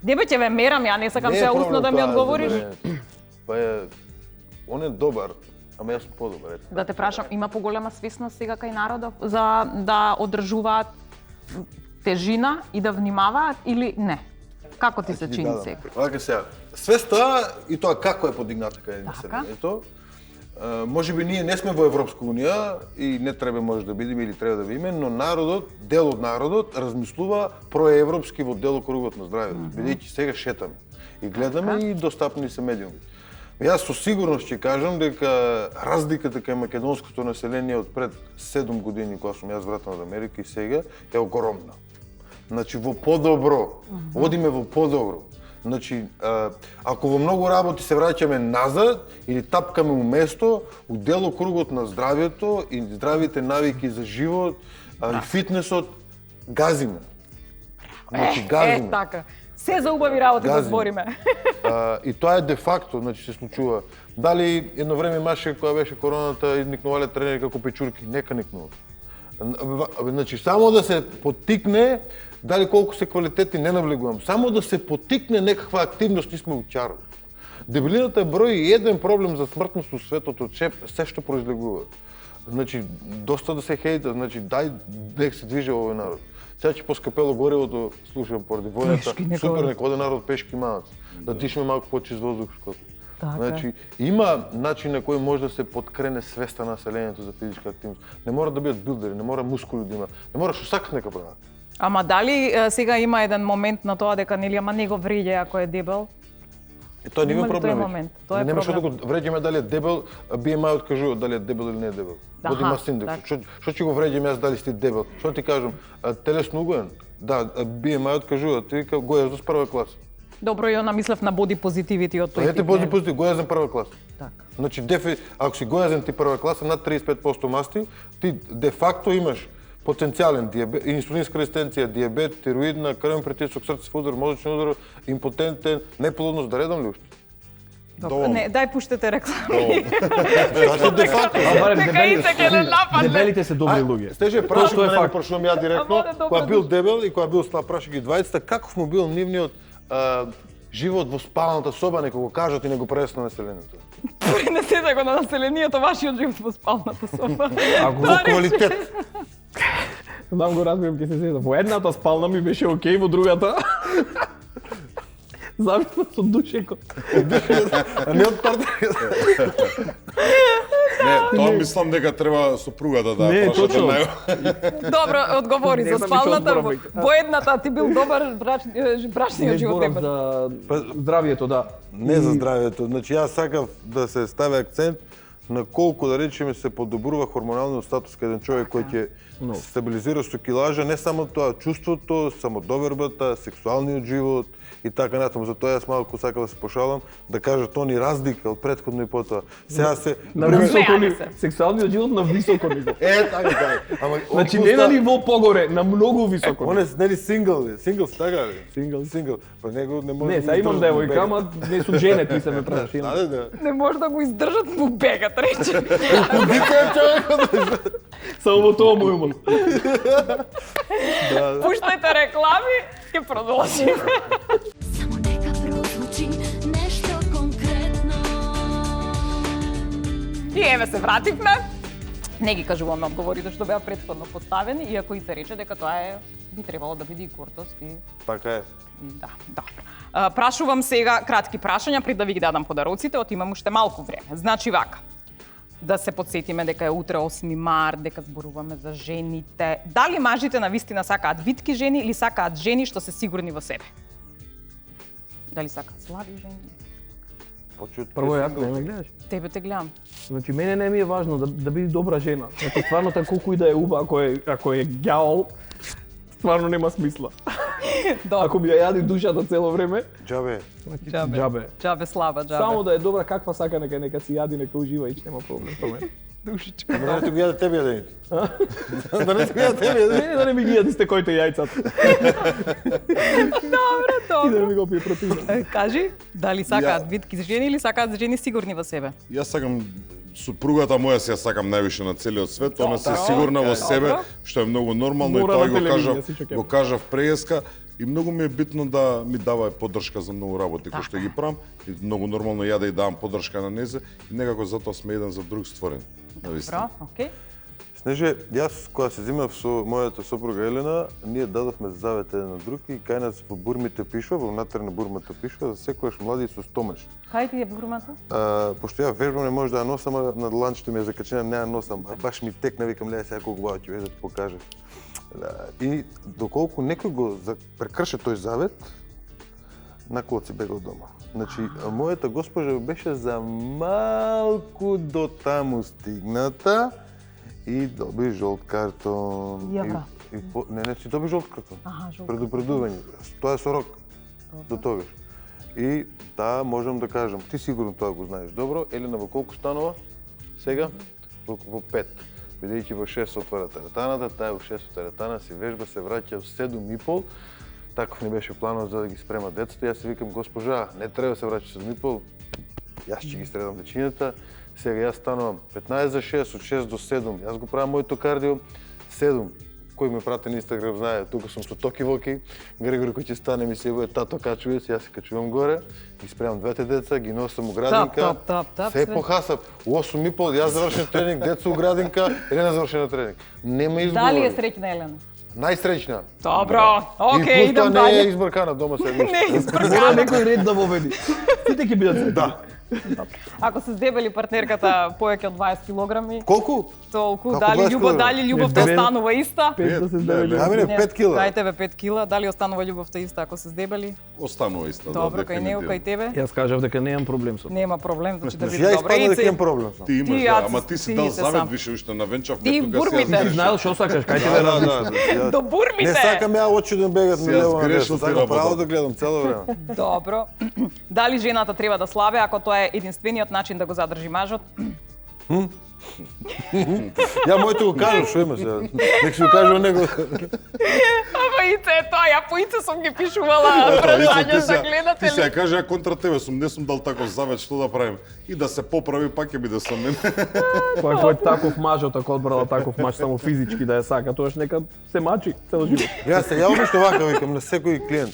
Дебе ќе ве мерам, ја не сакам сега усно да ми одговориш. Па он е добар, ама јас сум подобар. Да те прашам, има поголема свесност сега кај народов за да одржуваат тежина и да внимаваат или не? Како ти се чини сега? Вака сега, свеста и тоа како е подигната кај населението. Можеби ние не сме во Европска унија и не треба може да бидеме или треба да бидеме, но народот, дел од народот размислува проевропски во дел кругот на здравјето, бидејќи сега шетаме и гледаме и достапни се медиуми. Јас со сигурност ќе кажам дека разликата кај македонското население од пред 7 години кога сум јас вратен од Америка и сега е огромна. Значи во подобро, одиме во подобро. Значи, ако во многу работи се враќаме назад или тапкаме у место, у делокругот на здравјето и здравите навики за живот и фитнесот, газиме. Значи, газиме. Така. Се за убави работи да збориме. И тоа е де факто, значи се случува. Дали едно време имаше кога беше короната и никнувале тренери како печурки, нека никнуват. Значи, само да се поттикне, дали колку се квалитетни не навлегувам, само да се поттикне некаква активност, ние сме учарови. Дебелината е број еден проблем за смртност у светот од се што произлегува. Значи, доста да се хејта, значи, дај нека се движи овој народ. Сега ќе поскапело горивото, слушам поради војната, супер нека оде народ пешки манац, да дишаме малку почист воздух. Значи, има начин на кој може да се подкрене свеста на населението за физичка активност. Не мора да бидат билдери, не мора мускули да има, не мора што сакат нека прават. Ама дали сега има еден момент на тоа дека нели ама не го вреѓа ако е дебел? Тоа не има проблем. Тоа е нема што да проблем. го вреѓаме дали е дебел, BMI откажува дали е дебел или не е дебел. Води мас индекс. Што ќе го вреѓам јас дали си дебел? Што ти кажам? Телесно угоен? Да, BMI откажува. Ти вика го јаздаш прва класа. Добро, ја намислев на боди позитивити од тој тип. Ете боди позитив, го јаздам прва класа. Така. Значи ако си го јазден ти прва класа над 35% масти, ти де факто имаш потенцијален диабет, инсулинска резистенција, диабет, тироидна, крвен притисок, срцев удар, мозочен удар, импотентен, неплодност, да редам ли уште? Добро, не, дај пуштете реклами. Зашто де факто? Дебелите се добри луѓе. Стеже прашувам, не го прашувам ја директно, која бил дебел и која бил слаб, праши ги двајцата, каков му бил нивниот живот во спалната соба, нека го кажат и не го пренесат на населението. Пренесете го на населението вашиот живот во спалната соба. Во квалитет. Знам го разбирам ке се седа. Во едната спална ми беше окей, во другата зависно со душекот. Не од партија. Не, тоа мислам дека треба сопругата да Не, прашате точно. на него. Добро, одговори Не за знам спалната. ништо од Во едната ти бил добар брачниот Не живот зборам тебе. за здравието, да. Не за здравието. Значи јас сакав да се стави акцент на колку да речеме се подобрува хормоналниот статус кај еден човек кој ќе се стабилизира со килажа, не само тоа, чувството, самодовербата, сексуалниот живот и така натаму. Затоа јас малку сакав да се пошалам, да кажат они разлика од претходно и потоа. Сега се На Пример- високо Смејани ниво. се. Сексуалниот живот на високо ниво. така. Ама Значи не на ниво погоре, на многу високо Он ниво. е нели сингл, сингл така бе. Сингл. Па него не може. Не, сега имам девојка, ама не сум жене, ти се ме прашаш. Да. Не може да го издржат, му бегат, рече. Само во тоа му имам. Пуштајте реклами, ќе продолжиме. Само нека прозвучи нешто конкретно. И еве се вративме. Не ги кажуваме одговорите што беа претходно поставени, иако и се рече дека тоа е би требало да биде и гордост и Така е. да. Прашувам сега кратки прашања пред да ви ги дадам подароците, отимам уште малку време. Значи вака. Да се подсетиме дека е утре 8 март, дека зборуваме за жените. Дали мажите на вистина сакаат витки жени или сакаат жени што се сигурни во себе? Дали сакаат слаби жени? Прво јас не ме гледаш. Тебе те гледам. Значи мене не ми е важно да биде добра жена. Значи стварно колку и да е уба, ако е ѓаол, стварно нема смисла. Добро. Ако ми ја јади душата цело време, Џабе. џабе. Џабе слаба, џабе. Само да е добра каква сака, нека си јади, нека ужива и нема проблем со мене. Душичка. Да не ти го јаде тебе јадените. Да не ти го јаде тебе јадените. Не, да не ми ги јади стекоите јајцата. Добро, И да добро. ми го пие протеин. Кажи, дали сакаат битки жени или сакаат жени сигурни во себе? Јас сакам супругата моја си ја сакам највише на целиот свет, она се Добро. сигурна во себе, Добро. што е многу нормално Мора и тоа на го телевизија кажав, си чекам. го кажав преска и многу ми е битно да ми дава поддршка за многу работи кои што ги правам и многу нормално ја да ја давам поддршка на незе и некако затоа сме еден за друг створени. Добро, окей. Снеже, јас кога се земав со мојата сопруга Елена, ние дадовме завет еден на друг и кај нас во бурмите пишува, во внатре на бурмата пишува, за секојаш млади со стомеш. Кај ти е бурмата? Пошто ја вежбам не може да ја носам, а на ланчето ми е закачена, не ја носам. Баш ми текна, викам, леја сега колку баво ќе везе да ти покажа. И доколку некој го прекрше тој завет, наколот си бега од дома. Значи, мојата госпожа беше за малку до таму стигната и доби жолт картон. Јавра. Не, си доби жолт картон. Аха, жолт. Предупредување. Тоа е со рок. До тогаш. И да, можам да кажам, ти сигурно тоа го знаеш добро. Елена во колку станува? Сега? Во 5. Бидејќи во 6 отвара теретаната, таа во 6 теретана си вежба, се враќа во 7:30. Таков не беше планот за да ги спрема децата. Јас си викам, госпожа, не треба да се враќа 7:30. Јас ќе ги средам дечињата. Сега јас станувам 15 за 6, од 6 до 7. Јас го правам моето кардио. 7. Кој ме прати на Инстаграм знае, тука сум со Токи Воки. Грегори кој ќе стане ми се боја, тато качуе се, јас се качувам горе. Ги спремам двете деца, ги носам у градинка. Топ. Се похасап. У 8:30 јас завршен тренинг, деца у градинка, Елена завршена тренинг. Нема изговор. Дали е среќна Елена? Најсреќна. Добро, окей, И идам пуста не е дале. избркана дома се. Не е Мора избркана. некој ред да воведи. Сите ќе бидат среќни. Да. Ако се здебели партнерката повеќе од 20 килограми, Колку? толку Како дали 20 љубов, килограми? дали љубовта Не, останува иста? Пет да се здебели. Не, Ами не, 5 кила. Кај тебе 5 кила, дали останува љубовта иста ако се здебели? Останува исто, да, Добро, кај него, кај тебе? Јас кажав дека немам проблем со. Нема проблем, значи да Значи, биде ја добро. испадна дека Ице, имам проблем со. Ти имаш, Ти, да, јас, ама ти си ти дал се завет сам. више уште на венчав. Ти бурмите. Ти знаел што сакаш, кај тебе различно. Да. До бурмите. Не сакам ја очи да бегат Си на ја лево на сгрешил десно, ти сакам право работата. да гледам цело време. Добро. Дали жената треба да слабе ако тоа е единствениот начин да го задржи мажот? Ја моето го кажам, што има сега. Нека си го кажува него. Ама Ице е тоа, ја по Ице сум ги пишувала прашања за Ти гледатели. се ја кажа ја контра тебе сум, не сум дал таков завет што да правим. И да се поправи пак ќе биде со мене. Кој е таков мажот, ако одбрала таков маж само физички да ја сака, тоаш нека се мачи цел живот. Јас се јавам што вака викам на секој клиент.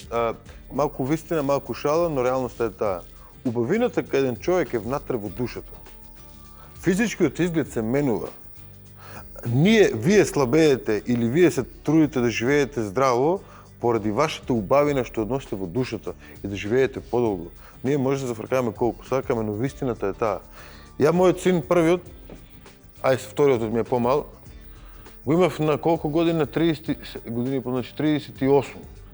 Малку вистина, малку шала, но реалноста е таа. Убавината кај еден човек е внатре во душата. Физичкиот изглед се менува. Вие слабеете или вие се трудите да живеете здраво поради вашата убавина што односите во душата и да живеете подолго. Ние може да зафркаваме колку сакаме, но вистината е таа. Ја мојот син првиот, вториот од ми е помал, го имав на колку години, на 30 години, значи 38.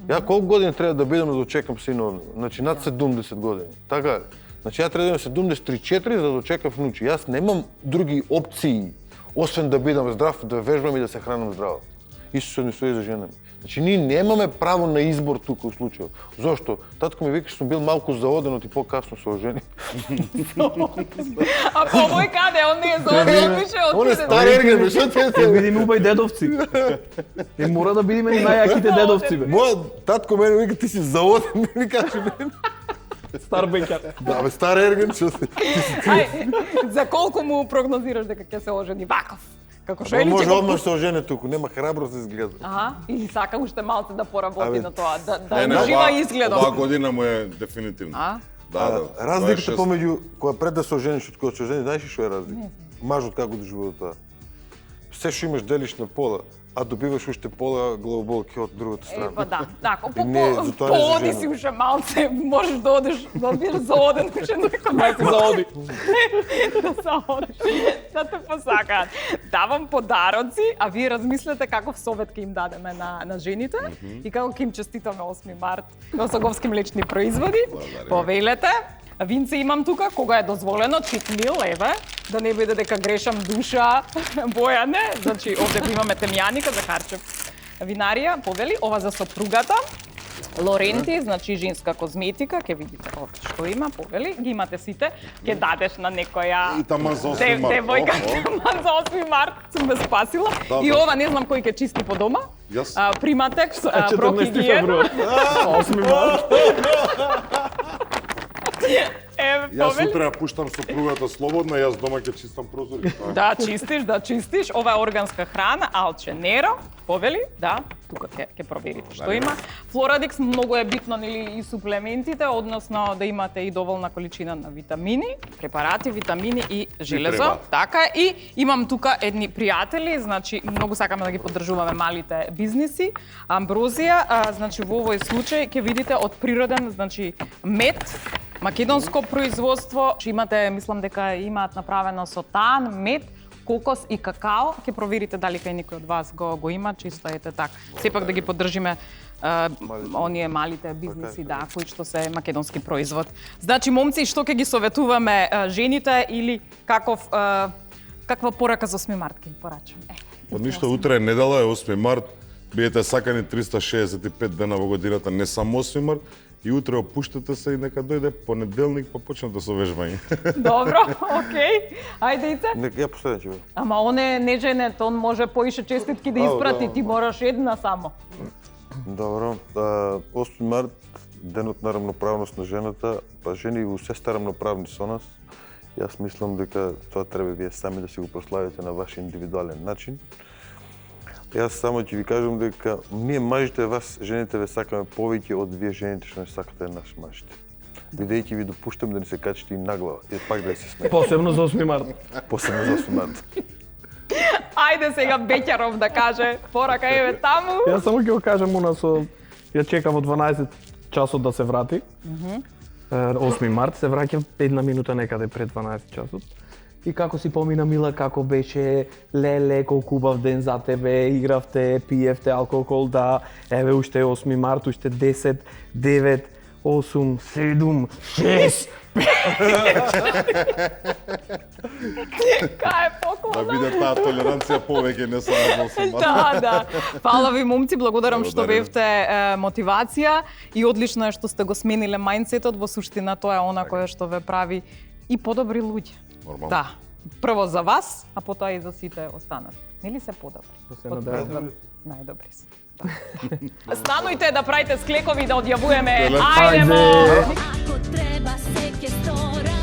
Ја колку години треба да бидам да дочекам синот, значи над 70 години. Така, значи ја треба да имам 73-4 за да дочекам внучи. Јас немам други опции, освен да бидам здрав, да вежбам и да се хранам здраво. Исто се однесува и за жена ми. Значи ние немаме право на избор тука во случајот. Зошто? Татко ми вика што сум бил малку заоден и по-касно се ожени. А по мој каде, он не е заоден, пише од Он е стар ерген, што ти Ќе се? бидеме убај дедовци. Е мора да бидеме ни најаките дедовци бе. Мојот татко мене вика ти си заоден, ми каже мене. Стар беќар. Да, бе, стар ерген, што си? Ај, за колку му прогнозираш дека ќе се ожени ваков? Како што Па или може ќе го одмah се ожене туку, нема храброст да изгледа. Аха, или сака уште малце да поработи Абе, на тоа, да Не, ужива оваа изгледот. година му е дефинитивно. А? Да. Разликата 26. помеѓу кога пред да се ожениш и кога се ожениш, знаеш ли што е разлика? Мажот како доживува тоа. Се што имаш делиш на пола, а добиваш уште пола главоболки од другата Е, страна. па да. Така, И не, за тоа не се пооди женам. си уште малце, можеш да одиш, да бидеш заоден, уште некој мај се заоди. да се одиш, да те посакаат. Давам подароци, а вие размислете каков совет ќе им дадеме на жените и како ќе им честитаме 8 март на Осоговски млечни производи. Повелете. Винце имам тука, кога е дозволено, читмил, еве, да не биде дека грешам душа, Бојане. Значи, овде го имаме темјаника за харчев винарија, повели, ова за сопругата. Лоренти, значи женска козметика, ќе видите овде што има, повели, ги имате сите, ќе дадеш на некоја И таман за 8 март. девојка, таман за 8 март, сум ме спасила. Да, И да. ова не знам кој ќе чисти по дома. Јас. Приматекс, 14 прохигиена. февруар. 8 март. Јас Повели. утре ја пуштам сопругата слободна, јас дома ќе чистам прозори. Да, чистиш. Ова е органска храна, Алченеро, повели, да, тука ќе проверите што има. Флорадикс многу е битно нели и суплементите, односно да имате и доволна количина на витамини, препарати, витамини и железо. треба. Така и имам тука едни пријатели, значи многу сакаме да ги поддржуваме малите бизниси. Амброзија, значи во овој случај ќе видите од природен, значи мед, македонско производство, имате, мислам дека имаат направено со тан, мед, кокос и какао. Ќе проверите дали кај некој од вас го има, чисто ете так. Сепак да ги поддржиме оние малите бизниси, да, кои што се македонски производ. Значи, момци, што ќе ги советуваме жените или каква порака за 8 март ќе им порачаме? Па ништо, утре е недела, е 8 март, биете сакани 365 дена во годината, не само 8 март, и утре опуштате се и нека дојде понеделник па почнете со вежбање. Добро, окей. Ајде, Ице. Ја последен ќе биде. Ама он е неженет, он може поише честитки да испрати, ти мораш една само. Добро. 8 март, денот на рамноправност на жената, па жени во се сте рамноправни со нас. Јас мислам дека тоа треба вие сами да си го прославите на ваш индивидуален начин. Јас само ќе ви кажам дека ние мажите вас, жените ве сакаме повеќе од вие жените што не сакате нас мажите. Бидејќи ви допуштам да ни се качите и на глава и пак да се смеете. Посебно за 8 март. Посебно за 8 март. Ајде сега Беќаров да каже, порака еве таму. Јас само ќе го кажам уна со ја чекам во 12 часот да се врати. 8 март се враќам 1 минута некаде пред 12 часот. И како си помина Мила, како беше леле, колку убав ден за тебе, игравте, пиевте алкохол, да, еве уште е 8 март, уште 10, 9, 8, 7, 6. Кај е Да поклона? биде таа толеранција повеќе, не само за 8 март. Да. Фала ви, момци, благодарам што Благодарим. бевте мотивација и одлично е што сте го смениле мајндсетот, во суштина тоа е она кое што ве прави и подобри луѓе. Нормално. Да. Прво за вас, а потоа и за сите останати. Нели се подобри? се надевам. Најдобри се. Да. Станујте да правите склекови да одјавуваме. Теле- Ајдемо! Ако треба се ќе сторам